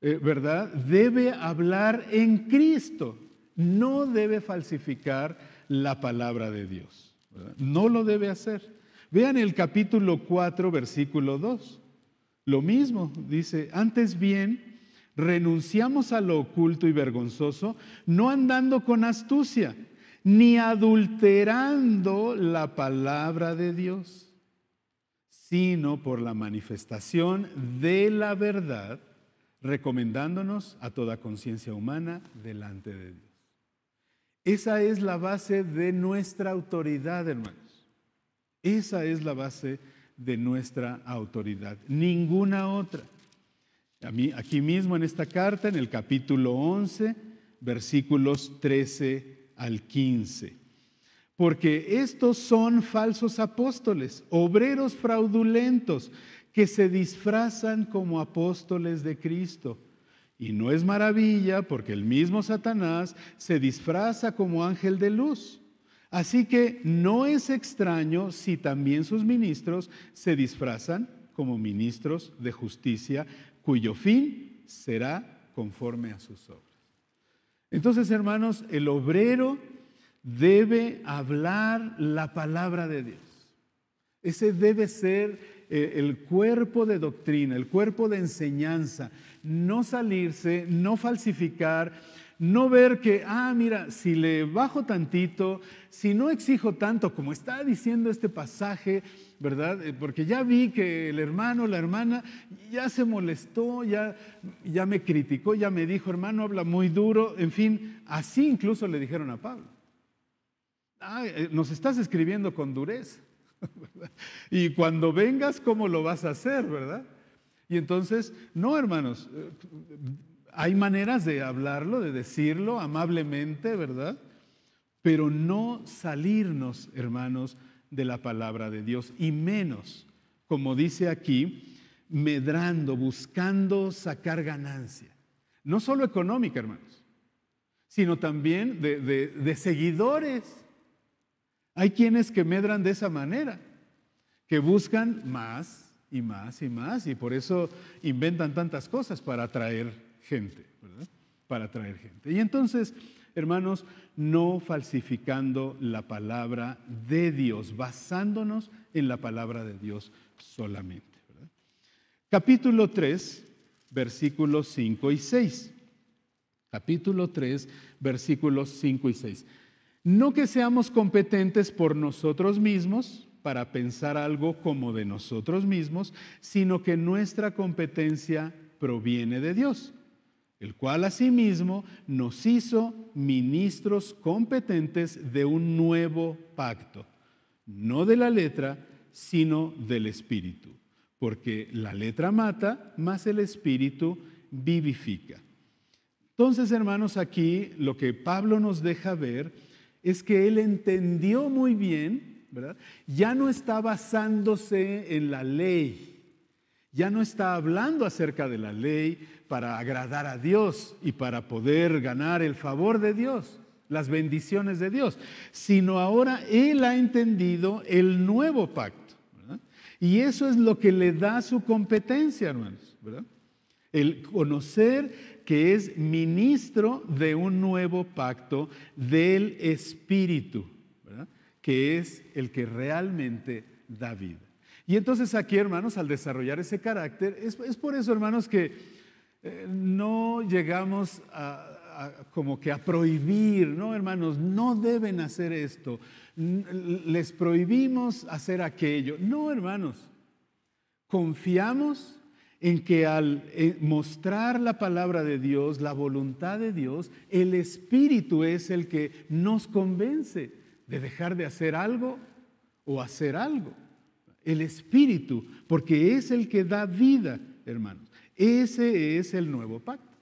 ¿verdad?, debe hablar en Cristo, no debe falsificar la palabra de Dios, ¿verdad? No lo debe hacer. Vean el capítulo 4, versículo 2. Lo mismo, dice, antes bien, renunciamos a lo oculto y vergonzoso, no andando con astucia, ni adulterando la palabra de Dios, sino por la manifestación de la verdad, recomendándonos a toda conciencia humana delante de Dios. Esa es la base de nuestra autoridad, hermanos. Esa es la base de nuestra autoridad, ninguna otra. Aquí mismo en esta carta, en el capítulo 11, versículos 13 al 15. Porque estos son falsos apóstoles, obreros fraudulentos, que se disfrazan como apóstoles de Cristo. Y no es maravilla, porque el mismo Satanás se disfraza como ángel de luz. Así que no es extraño si también sus ministros se disfrazan como ministros de justicia, cuyo fin será conforme a sus obras. Entonces, hermanos, el obrero debe hablar la palabra de Dios. Ese debe ser el cuerpo de doctrina, el cuerpo de enseñanza. No salirse, no falsificar. No ver que, mira, si le bajo tantito, si no exijo tanto como está diciendo este pasaje, ¿verdad? Porque ya vi que el hermano o la hermana ya se molestó, ya me criticó, ya me dijo, hermano, habla muy duro. En fin, así incluso le dijeron a Pablo. Nos estás escribiendo con dureza, ¿verdad? Y cuando vengas, ¿cómo lo vas a hacer, verdad? Y entonces, no, hermanos, hay maneras de hablarlo, de decirlo amablemente, ¿verdad? Pero no salirnos, hermanos, de la palabra de Dios, y menos, como dice aquí, medrando, buscando sacar ganancia. No solo económica, hermanos, sino también de seguidores. Hay quienes que medran de esa manera, que buscan más y más y más, y por eso inventan tantas cosas para atraer gente, ¿verdad? Para atraer gente. Y entonces, hermanos, no falsificando la palabra de Dios, basándonos en la palabra de Dios solamente, ¿verdad? Capítulo 3, versículos 5 y 6. Capítulo 3, versículos 5 y 6. No que seamos competentes por nosotros mismos para pensar algo como de nosotros mismos, sino que nuestra competencia proviene de Dios, el cual asimismo nos hizo ministros competentes de un nuevo pacto, no de la letra, sino del Espíritu, porque la letra mata, mas el Espíritu vivifica. Entonces, hermanos, aquí lo que Pablo nos deja ver es que él entendió muy bien, ¿verdad? Ya no está basándose en la ley, ya no está hablando acerca de la ley para agradar a Dios y para poder ganar el favor de Dios, las bendiciones de Dios, sino ahora él ha entendido el nuevo pacto, ¿verdad? Y eso es lo que le da su competencia, hermanos, ¿verdad? El conocer que es ministro de un nuevo pacto del Espíritu, ¿verdad? Que es el que realmente da vida. Y entonces aquí, hermanos, al desarrollar ese carácter, es por eso, hermanos, que no llegamos como que a prohibir, ¿no, hermanos? No deben hacer esto, les prohibimos hacer aquello. No, hermanos, confiamos en que al mostrar la palabra de Dios, la voluntad de Dios, el Espíritu es el que nos convence de dejar de hacer algo o hacer algo. El Espíritu, porque es el que da vida, hermanos. Ese es el nuevo pacto.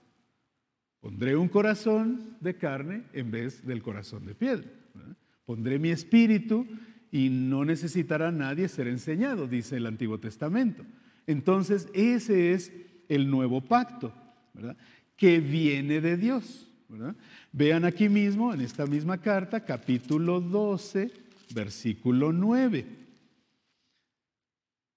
Pondré un corazón de carne en vez del corazón de piedra, ¿verdad? Pondré mi espíritu y no necesitará nadie ser enseñado, dice el Antiguo Testamento. Entonces, ese es el nuevo pacto, ¿verdad? Que viene de Dios, ¿verdad? Vean aquí mismo, en esta misma carta, capítulo 12, versículo 9.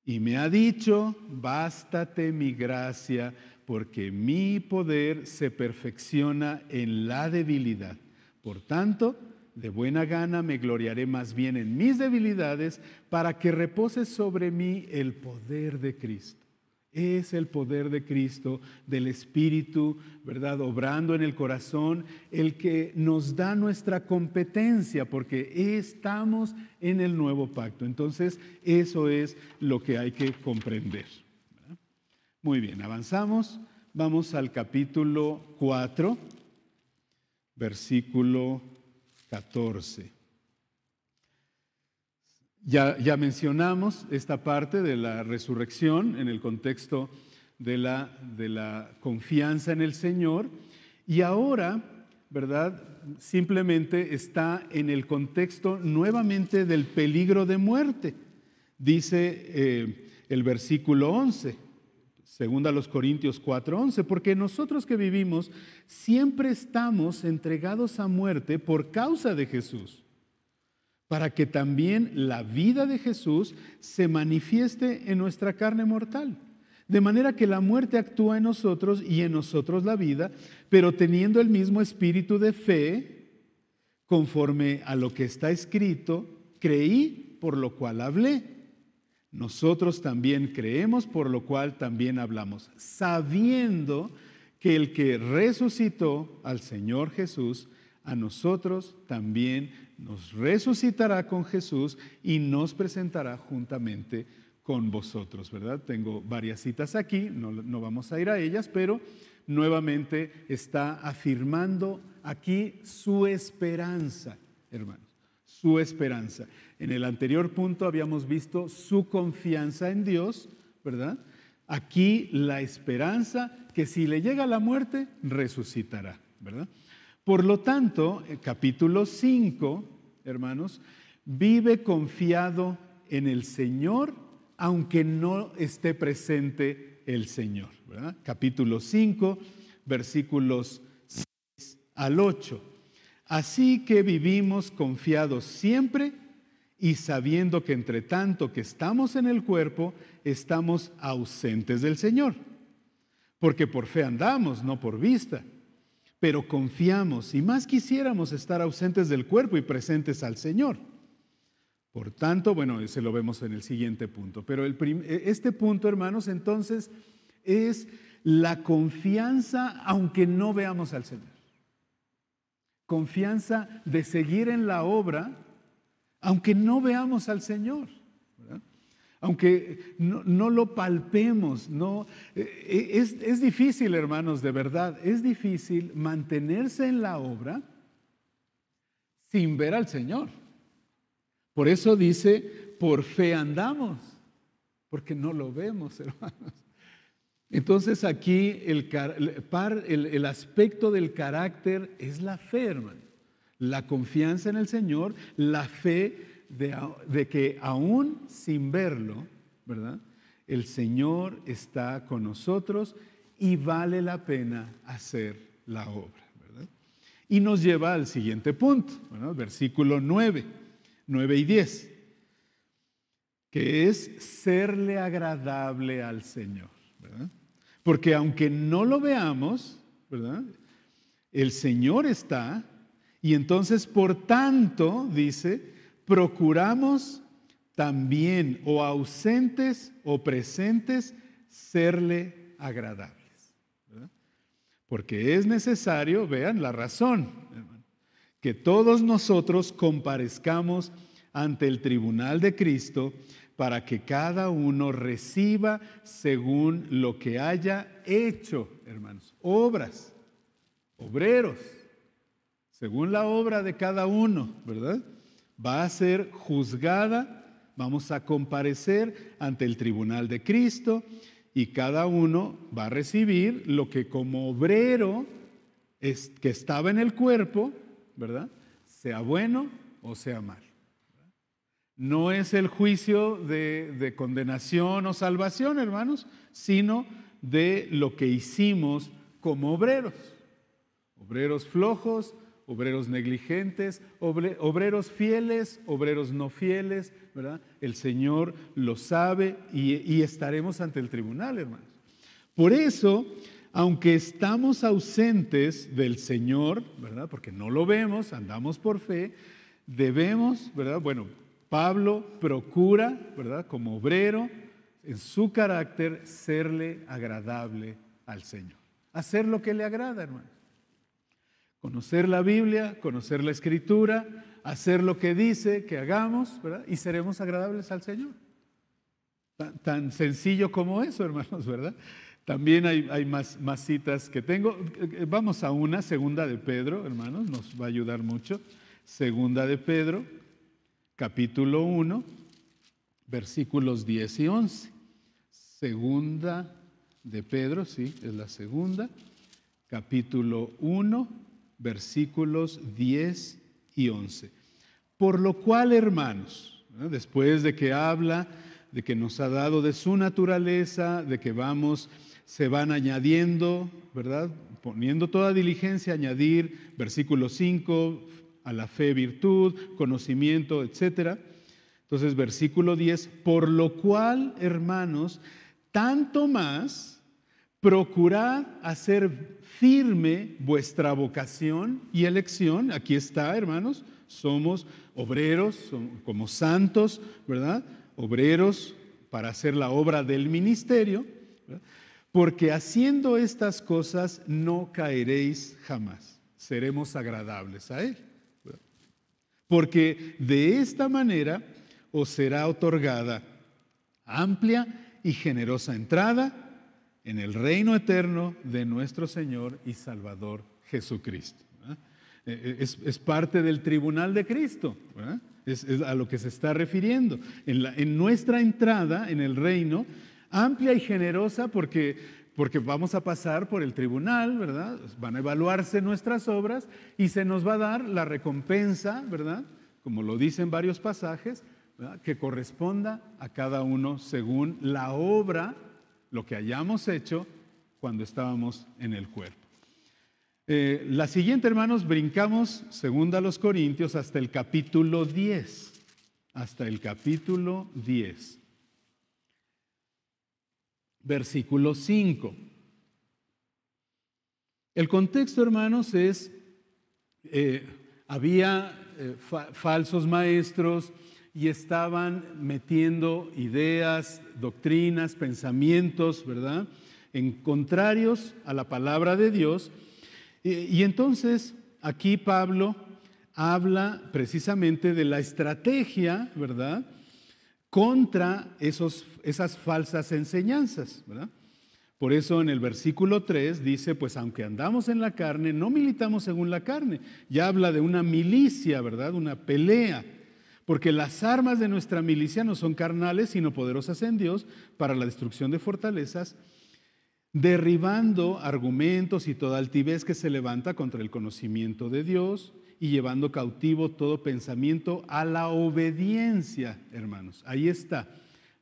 Y me ha dicho, bástate mi gracia, porque mi poder se perfecciona en la debilidad. Por tanto, de buena gana me gloriaré más bien en mis debilidades, para que repose sobre mí el poder de Cristo. Es el poder de Cristo, del Espíritu, ¿verdad? Obrando en el corazón, el que nos da nuestra competencia, porque estamos en el nuevo pacto. Entonces, eso es lo que hay que comprender, ¿verdad? Muy bien, avanzamos. Vamos al capítulo 4, versículo 14. Ya mencionamos esta parte de la resurrección en el contexto de la confianza en el Señor, y ahora, ¿verdad? Simplemente está en el contexto nuevamente del peligro de muerte. Dice el versículo 11, segunda a los Corintios 4:11, porque nosotros que vivimos siempre estamos entregados a muerte por causa de Jesús, para que también la vida de Jesús se manifieste en nuestra carne mortal. De manera que la muerte actúa en nosotros y en nosotros la vida, pero teniendo el mismo espíritu de fe, conforme a lo que está escrito, creí, por lo cual hablé. Nosotros también creemos, por lo cual también hablamos, sabiendo que el que resucitó al Señor Jesús, a nosotros también nos resucitará con Jesús y nos presentará juntamente con vosotros, ¿verdad? Tengo varias citas aquí, no vamos a ir a ellas, pero nuevamente está afirmando aquí su esperanza, hermanos, su esperanza. En el anterior punto habíamos visto su confianza en Dios, ¿verdad? Aquí la esperanza que si le llega la muerte, resucitará, ¿verdad? Por lo tanto, el capítulo 5, hermanos, vive confiado en el Señor, aunque no esté presente el Señor, ¿verdad? Capítulo 5, versículos 6 al 8. Así que vivimos confiados siempre y sabiendo que entre tanto que estamos en el cuerpo, estamos ausentes del Señor. Porque por fe andamos, no por vista. Pero confiamos y más quisiéramos estar ausentes del cuerpo y presentes al Señor. Por tanto, bueno, ese lo vemos en el siguiente punto. Pero este punto, hermanos, entonces es la confianza aunque no veamos al Señor. Confianza de seguir en la obra aunque no veamos al Señor, ¿verdad? Aunque no lo palpemos. Es difícil, hermanos, de verdad, es difícil mantenerse en la obra sin ver al Señor. Por eso dice, por fe andamos, porque no lo vemos, hermanos. Entonces aquí el aspecto del carácter es la fe, hermano. La confianza en el Señor, la fe de que aún sin verlo, ¿verdad?, el Señor está con nosotros y vale la pena hacer la obra, ¿verdad? Y nos lleva al siguiente punto, ¿verdad? Versículo 9 y 10, que es serle agradable al Señor, ¿verdad? Porque aunque no lo veamos, ¿verdad?, el Señor está, y entonces por tanto, dice, procuramos también, o ausentes o presentes, serle agradables, ¿verdad? Porque es necesario, vean la razón, hermano, que todos nosotros comparezcamos ante el tribunal de Cristo para que cada uno reciba según lo que haya hecho, hermanos, obras, obreros, según la obra de cada uno, ¿verdad? Va a ser juzgada, vamos a comparecer ante el tribunal de Cristo y cada uno va a recibir lo que como obrero que estaba en el cuerpo, ¿verdad?, sea bueno o sea malo. No es el juicio de condenación o salvación, hermanos, sino de lo que hicimos como obreros. Obreros flojos, obreros negligentes, obreros fieles, obreros no fieles, ¿verdad? El Señor lo sabe y estaremos ante el tribunal, hermanos. Por eso, aunque estamos ausentes del Señor, ¿verdad?, porque no lo vemos, andamos por fe, debemos, ¿verdad? Bueno, Pablo procura, ¿verdad?, como obrero, en su carácter, serle agradable al Señor. Hacer lo que le agrada, hermanos. Conocer la Biblia, conocer la Escritura, hacer lo que dice que hagamos, ¿verdad?, y seremos agradables al Señor. Tan sencillo como eso, hermanos, ¿verdad? También hay más citas que tengo. Vamos a una, segunda de Pedro, hermanos, nos va a ayudar mucho. Segunda de Pedro, capítulo 1, versículos 10 y 11. Segunda de Pedro, sí, es la segunda, capítulo 1, versículos 10 y 11. Por lo cual, hermanos, ¿no?, después de que habla de que nos ha dado de su naturaleza, de que se van añadiendo, ¿verdad?, poniendo toda diligencia, añadir, versículo 5, a la fe virtud, conocimiento, etc. Entonces, versículo 10, por lo cual, hermanos, tanto más, procurad hacer firme vuestra vocación y elección. Aquí está, hermanos, somos obreros, como santos, ¿verdad?, obreros para hacer la obra del ministerio, ¿verdad?, porque haciendo estas cosas no caeréis jamás, seremos agradables a Él. Porque de esta manera os será otorgada amplia y generosa entrada en el reino eterno de nuestro Señor y Salvador Jesucristo. Es parte del tribunal de Cristo, ¿verdad? Es a lo que se está refiriendo. En nuestra entrada en el reino, amplia y generosa, porque vamos a pasar por el tribunal, ¿verdad? Van a evaluarse nuestras obras y se nos va a dar la recompensa, ¿verdad?, como lo dicen varios pasajes, ¿verdad?, que corresponda a cada uno según la obra, lo que hayamos hecho cuando estábamos en el cuerpo. La siguiente, hermanos, brincamos, segunda a los Corintios, hasta el capítulo 10. hasta el capítulo 10, versículo 5. El contexto, hermanos, es, había falsos maestros y estaban metiendo ideas, doctrinas, pensamientos, ¿verdad?, en contrarios a la palabra de Dios. Y entonces aquí Pablo habla precisamente de la estrategia, ¿verdad?, contra esas falsas enseñanzas, ¿verdad? Por eso en el versículo 3 dice, pues aunque andamos en la carne, no militamos según la carne. Ya habla de una milicia, ¿verdad?, una pelea. Porque las armas de nuestra milicia no son carnales, sino poderosas en Dios para la destrucción de fortalezas, derribando argumentos y toda altivez que se levanta contra el conocimiento de Dios y llevando cautivo todo pensamiento a la obediencia, hermanos. Ahí está.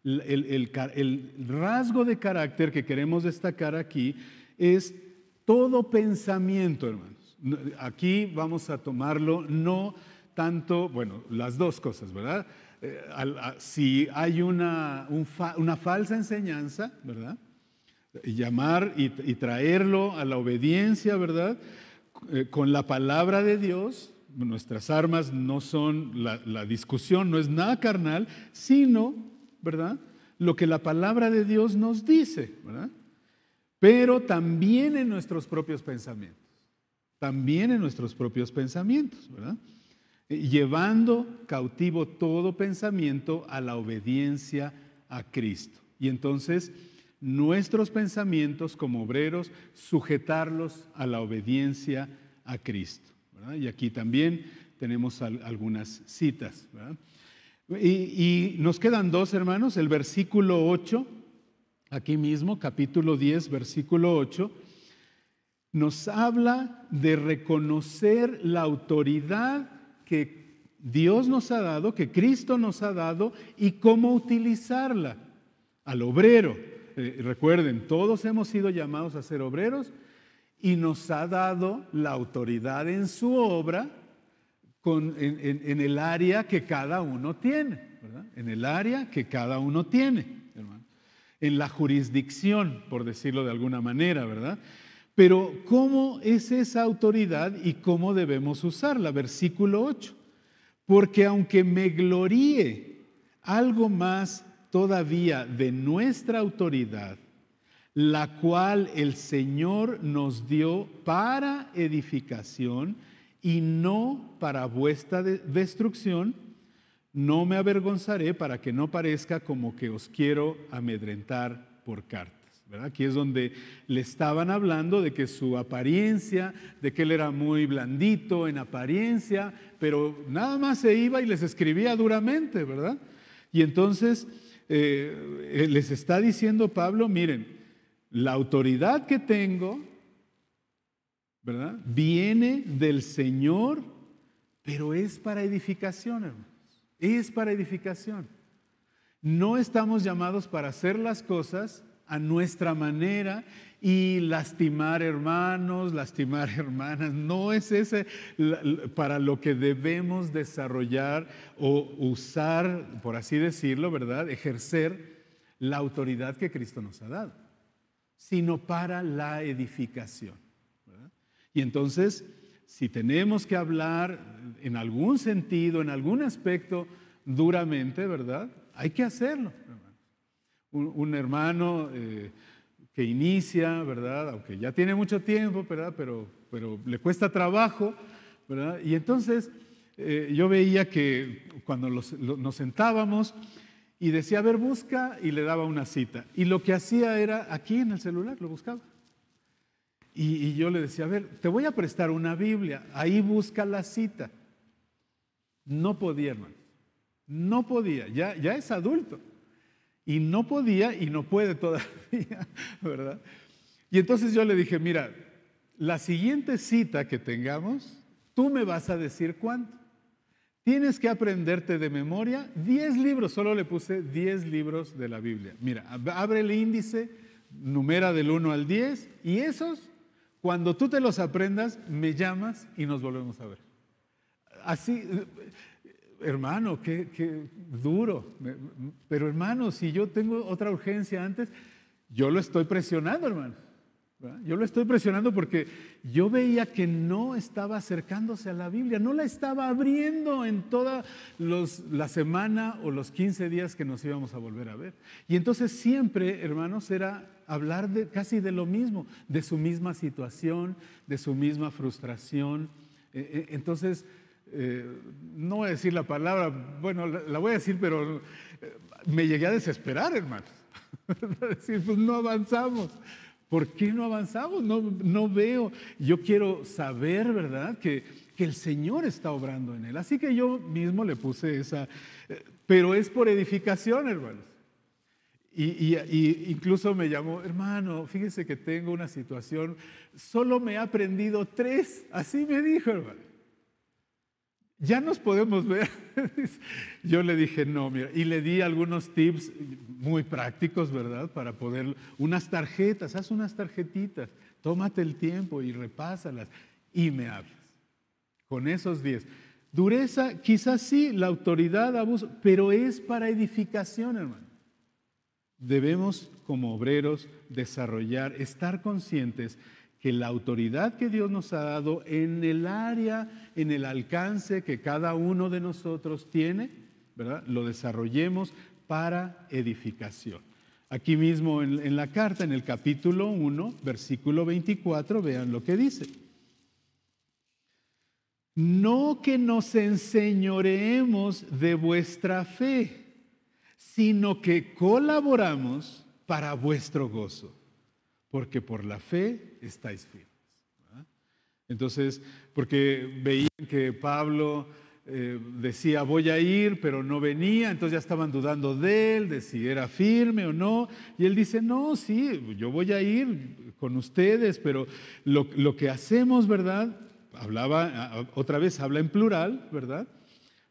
El rasgo de carácter que queremos destacar aquí es todo pensamiento, hermanos. Aquí vamos a tomarlo no tanto, bueno, las dos cosas, ¿verdad? Si hay una falsa enseñanza, ¿verdad?, llamar y traerlo a la obediencia, ¿verdad?, con la palabra de Dios. Nuestras armas no son la discusión, no es nada carnal, sino, ¿verdad?, lo que la palabra de Dios nos dice, ¿verdad? Pero también en nuestros propios pensamientos, ¿verdad? Llevando cautivo todo pensamiento a la obediencia a Cristo. Y entonces nuestros pensamientos como obreros, sujetarlos a la obediencia a Cristo, ¿verdad? Y aquí también tenemos algunas citas, ¿verdad? Y nos quedan dos, hermanos. El versículo 8, aquí mismo, capítulo 10, versículo 8, nos habla de reconocer la autoridad que Dios nos ha dado, que Cristo nos ha dado, y cómo utilizarla al obrero. Recuerden, todos hemos sido llamados a ser obreros y nos ha dado la autoridad en su obra en el área que cada uno tiene, ¿verdad? En el área que cada uno tiene, hermano. En la jurisdicción, por decirlo de alguna manera, ¿verdad? Pero ¿cómo es esa autoridad y cómo debemos usarla? Versículo 8. Porque aunque me gloríe algo más todavía de nuestra autoridad, la cual el Señor nos dio para edificación y no para vuestra destrucción, no me avergonzaré para que no parezca como que os quiero amedrentar por cartas, ¿verdad? Aquí es donde le estaban hablando de que su apariencia, de que él era muy blandito en apariencia, pero nada más se iba y les escribía duramente, ¿verdad? Y entonces les está diciendo Pablo, miren, la autoridad que tengo, ¿verdad?, viene del Señor, pero es para edificación, hermanos. Es para edificación. No estamos llamados para hacer las cosas a nuestra manera y lastimar hermanos, lastimar hermanas. No es ese para lo que debemos desarrollar o usar, por así decirlo, ¿verdad?, ejercer la autoridad que Cristo nos ha dado, sino para la edificación, ¿verdad? Y entonces, si tenemos que hablar en algún sentido, en algún aspecto, duramente, ¿verdad?, hay que hacerlo, hermano. Un hermano que inicia, ¿verdad?, aunque ya tiene mucho tiempo, ¿verdad?, pero le cuesta trabajo, ¿verdad? Y entonces yo veía que cuando nos sentábamos y decía, a ver, busca, y le daba una cita. Y lo que hacía era, aquí en el celular, lo buscaba. Y yo le decía, a ver, te voy a prestar una Biblia, ahí busca la cita. No podía, hermano. No podía, ya es adulto. Y no podía y no puede todavía, ¿verdad? Y entonces yo le dije, mira, la siguiente cita que tengamos, tú me vas a decir cuánto. Tienes que aprenderte de memoria 10 libros, solo le puse 10 libros de la Biblia. Mira, abre el índice, numera del 1 al 10 y esos, cuando tú te los aprendas, me llamas y nos volvemos a ver. Así, hermano, qué duro. Pero hermano, si yo tengo otra urgencia antes, yo lo estoy presionando, hermano. ¿Verdad? Yo lo estoy presionando porque yo veía que no estaba acercándose a la Biblia, no la estaba abriendo en toda la semana o los 15 días que nos íbamos a volver a ver. Y entonces siempre, hermanos, era hablar casi de lo mismo, de su misma situación, de su misma frustración. Entonces, no voy a decir la palabra, bueno, la voy a decir, pero me llegué a desesperar, hermanos. A decir, pues no avanzamos. ¿Por qué no avanzamos? No veo. Yo quiero saber, ¿verdad?, que el Señor está obrando en él. Así que yo mismo le puse esa, pero es por edificación, hermanos. Y incluso me llamó, hermano, fíjese que tengo una situación, solo me he aprendido 3, así me dijo, hermano. Ya nos podemos ver. Yo le dije, no, mira, y le di algunos tips muy prácticos, ¿verdad? Para poder, unas tarjetas, haz unas tarjetitas, tómate el tiempo y repásalas y me hablas. Con esos 10. Dureza, quizás sí, la autoridad, abuso, pero es para edificación, hermano. Debemos, como obreros, desarrollar, estar conscientes que la autoridad que Dios nos ha dado en el área, en el alcance que cada uno de nosotros tiene, ¿verdad?, lo desarrollemos para edificación. Aquí mismo en la carta, en el capítulo 1, versículo 24, vean lo que dice. No que nos enseñoreemos de vuestra fe, sino que colaboramos para vuestro gozo, porque por la fe estáis firmes. ¿Verdad? Entonces, porque veían que Pablo decía voy a ir, pero no venía, entonces ya estaban dudando de él, de si era firme o no, y él dice, no, sí, yo voy a ir con ustedes, pero lo que hacemos, ¿verdad? Hablaba, otra vez habla en plural, ¿verdad?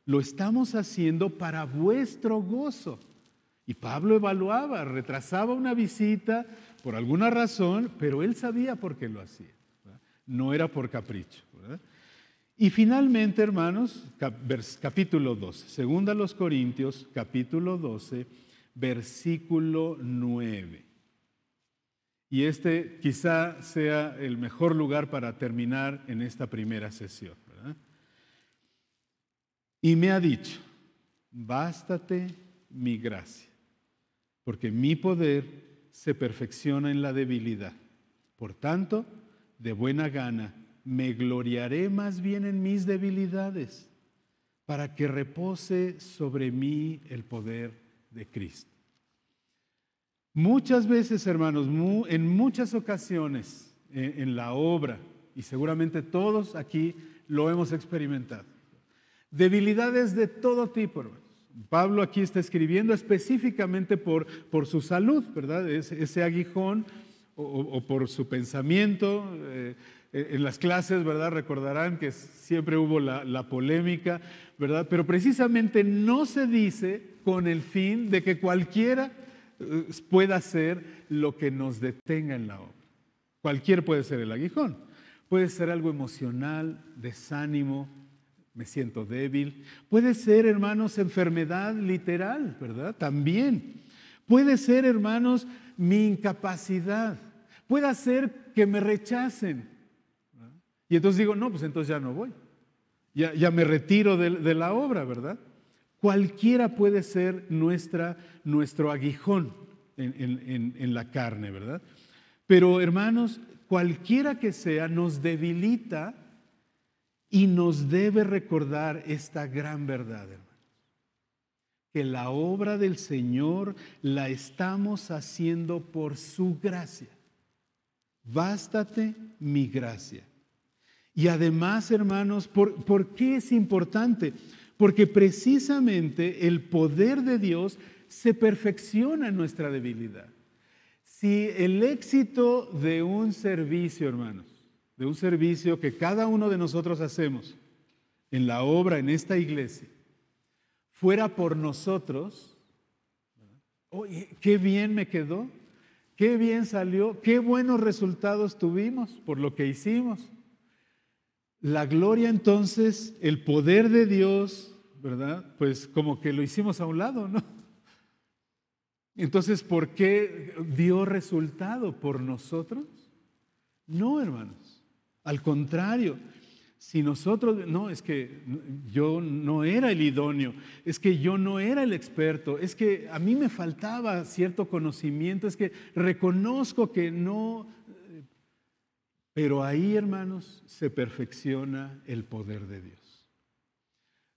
Lo estamos haciendo para vuestro gozo. Y Pablo evaluaba, retrasaba una visita por alguna razón, pero él sabía por qué lo hacía, ¿verdad? No era por capricho, ¿verdad? Y finalmente, hermanos, capítulo 12, segunda a los Corintios, capítulo 12, versículo 9. Y este quizá sea el mejor lugar para terminar en esta primera sesión, ¿verdad? Y me ha dicho, bástate mi gracia, porque mi poder se perfecciona en la debilidad. Por tanto, de buena gana, me gloriaré más bien en mis debilidades, para que repose sobre mí el poder de Cristo. Muchas veces, hermanos, en muchas ocasiones en la obra, y seguramente todos aquí lo hemos experimentado, debilidades de todo tipo, hermanos. Pablo aquí está escribiendo específicamente por su salud, ¿verdad? Ese aguijón o por su pensamiento. En las clases, ¿verdad? Recordarán que siempre hubo la polémica, ¿verdad? Pero precisamente no se dice con el fin de que cualquiera pueda hacer lo que nos detenga en la obra. Cualquiera puede ser el aguijón. Puede ser algo emocional, desánimo, me siento débil. Puede ser, hermanos, enfermedad literal, ¿verdad? También. Puede ser, hermanos, mi incapacidad. Puede ser que me rechacen. ¿Verdad? Y entonces digo, no, pues entonces ya no voy. Ya me retiro de la obra, ¿verdad? Cualquiera puede ser nuestro aguijón en la carne, ¿verdad? Pero, hermanos, cualquiera que sea, nos debilita y nos debe recordar esta gran verdad, hermanos. Que la obra del Señor la estamos haciendo por su gracia. Bástate mi gracia. Y además, hermanos, ¿por qué es importante? Porque precisamente el poder de Dios se perfecciona en nuestra debilidad. Si el éxito de un servicio, hermanos, de un servicio que cada uno de nosotros hacemos en la obra, en esta iglesia, fuera por nosotros, oye, qué bien me quedó, qué bien salió, qué buenos resultados tuvimos por lo que hicimos. La gloria entonces, el poder de Dios ¿verdad? Pues como que lo hicimos a un lado, ¿no? Entonces, ¿por qué dio resultado por nosotros? No, hermanos. Al contrario, si nosotros, no, es que yo no era el idóneo, es que yo no era el experto, es que a mí me faltaba cierto conocimiento, es que reconozco que no, pero ahí, hermanos, se perfecciona el poder de Dios.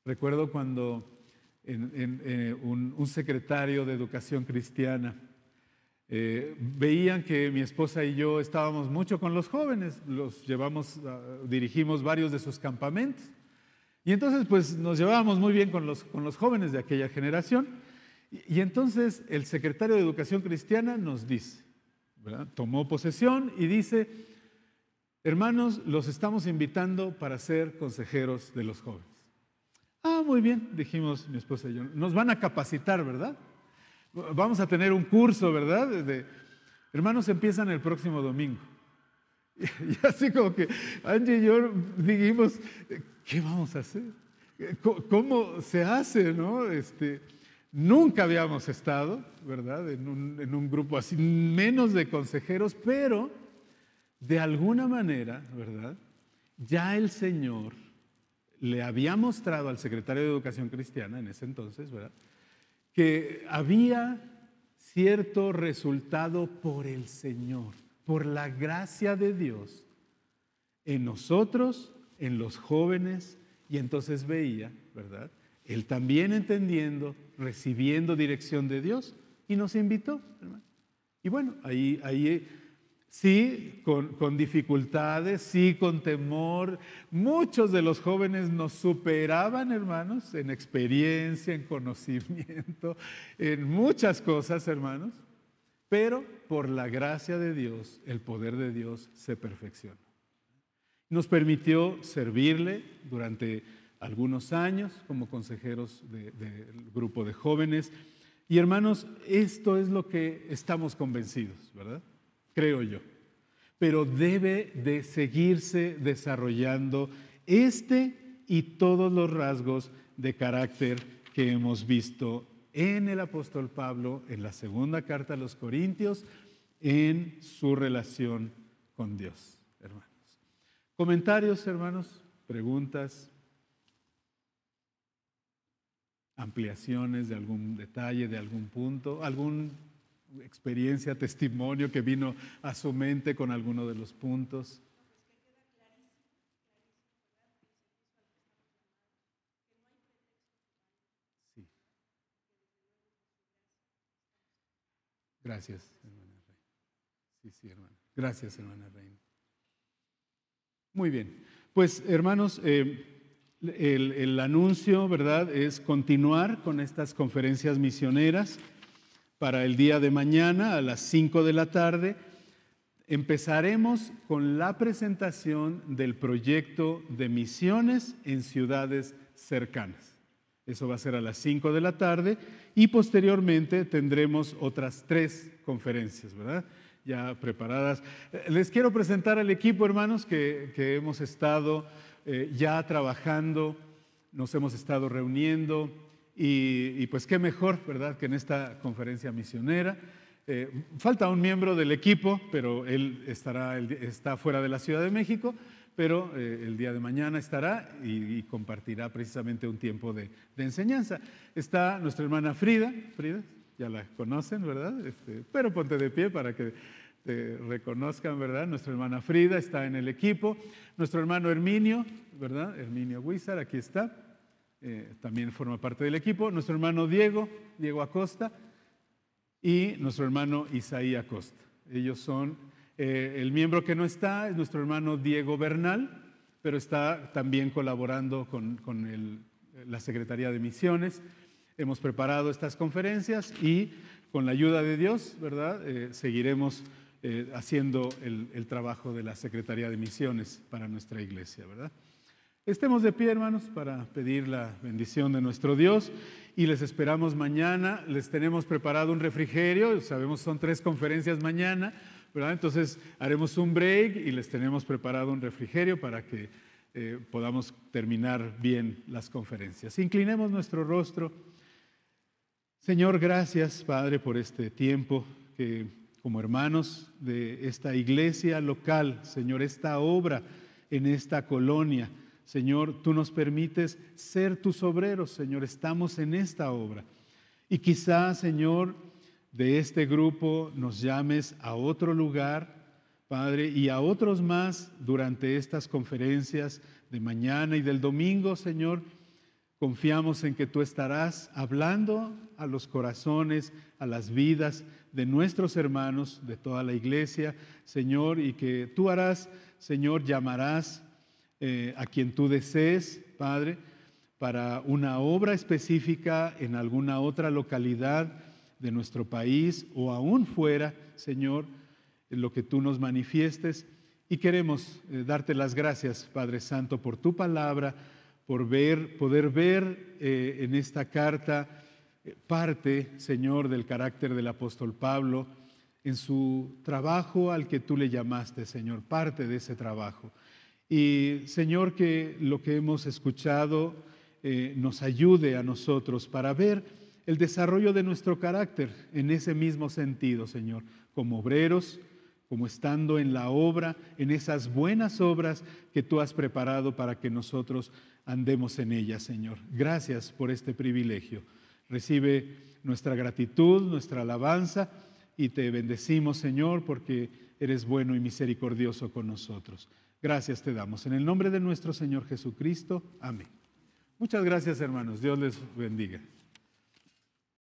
Recuerdo cuando un secretario de Educación Cristiana veían que mi esposa y yo estábamos mucho con los jóvenes, los llevamos, dirigimos varios de sus campamentos, y entonces pues nos llevábamos muy bien con los jóvenes de aquella generación, y entonces el secretario de Educación Cristiana nos dice, ¿verdad? Tomó posesión y dice: hermanos, los estamos invitando para ser consejeros de los jóvenes. Ah, muy bien, dijimos mi esposa y yo, nos van a capacitar, ¿verdad? Vamos a tener un curso, ¿verdad? Hermanos, empiezan el próximo domingo. Y así como que Angie y yo dijimos, ¿qué vamos a hacer? ¿Cómo se hace, no? Nunca habíamos estado, ¿verdad? En un grupo así, menos de consejeros, pero de alguna manera, ¿verdad? Ya el Señor le había mostrado al secretario de Educación Cristiana en ese entonces, ¿verdad?, que había cierto resultado por el Señor, por la gracia de Dios en nosotros, en los jóvenes, y entonces veía, ¿verdad?, él también entendiendo, recibiendo dirección de Dios, y nos invitó, hermano. Y bueno, ahí sí, con dificultades, sí, con temor. Muchos de los jóvenes nos superaban, hermanos, en experiencia, en conocimiento, en muchas cosas, hermanos, pero por la gracia de Dios, el poder de Dios se perfeccionó. Nos permitió servirle durante algunos años como consejeros del grupo de jóvenes. Y hermanos, esto es lo que estamos convencidos, ¿verdad? Creo yo. Pero debe de seguirse desarrollando y todos los rasgos de carácter que hemos visto en el apóstol Pablo, en la segunda carta a los Corintios, en su relación con Dios, hermanos. ¿Comentarios, hermanos? ¿Preguntas? ¿Ampliaciones de algún detalle, de algún punto? ¿Alguna experiencia, testimonio que vino a su mente con alguno de los puntos? Sí. Gracias, hermana Reina. Sí, hermana. Gracias, hermana Reina. Muy bien. Pues, hermanos, el anuncio, ¿verdad?, es continuar con estas conferencias misioneras para el día de mañana a las 5 de la tarde. Empezaremos con la presentación del proyecto de misiones en ciudades cercanas. Eso va a ser a las 5 de la tarde y posteriormente tendremos otras 3 conferencias, ¿verdad?, ya preparadas. Les quiero presentar al equipo, hermanos, que hemos estado ya trabajando, nos hemos estado reuniendo y pues qué mejor, ¿verdad?, que en esta conferencia misionera. Falta un miembro del equipo, pero él está fuera de la Ciudad de México, pero el día de mañana estará y compartirá precisamente un tiempo de enseñanza. Está nuestra hermana Frida, ya la conocen, ¿verdad? Pero ponte de pie para que te reconozcan, ¿verdad? Nuestra hermana Frida está en el equipo. Nuestro hermano Herminio, ¿verdad? Herminio Huizar, aquí está. También forma parte del equipo. Nuestro hermano Diego Acosta y nuestro hermano Isaí Acosta. Ellos son, el miembro que no está es nuestro hermano Diego Bernal, pero está también colaborando con la Secretaría de Misiones. Hemos preparado estas conferencias y con la ayuda de Dios, ¿verdad?, seguiremos haciendo el trabajo de la Secretaría de Misiones para nuestra iglesia, ¿verdad? Estemos de pie, hermanos, para pedir la bendición de nuestro Dios y les esperamos mañana. Les tenemos preparado un refrigerio, sabemos son 3 conferencias mañana, ¿verdad? Entonces haremos un break y les tenemos preparado un refrigerio para que podamos terminar bien las conferencias. Inclinemos nuestro rostro. Señor, gracias, Padre, por este tiempo que como hermanos de esta iglesia local, Señor, esta obra en esta colonia, Señor, tú nos permites ser tus obreros, Señor, estamos en esta obra. Y quizá, Señor, de este grupo nos llames a otro lugar, Padre, y a otros más durante estas conferencias de mañana y del domingo, Señor. Confiamos en que tú estarás hablando a los corazones, a las vidas de nuestros hermanos, de toda la iglesia, Señor, y que tú harás, Señor, llamarás a quien tú desees, Padre, para una obra específica en alguna otra localidad de nuestro país o aún fuera, Señor, en lo que tú nos manifiestes. Y queremos darte las gracias, Padre Santo, por tu palabra, por poder ver en esta carta parte, Señor, del carácter del apóstol Pablo, en su trabajo al que tú le llamaste, Señor, parte de ese trabajo. Y, Señor, que lo que hemos escuchado nos ayude a nosotros para ver el desarrollo de nuestro carácter en ese mismo sentido, Señor, como obreros, como estando en la obra, en esas buenas obras que tú has preparado para que nosotros andemos en ellas, Señor. Gracias por este privilegio. Recibe nuestra gratitud, nuestra alabanza y te bendecimos, Señor, porque eres bueno y misericordioso con nosotros. Gracias te damos. En el nombre de nuestro Señor Jesucristo. Amén. Muchas gracias, hermanos. Dios les bendiga.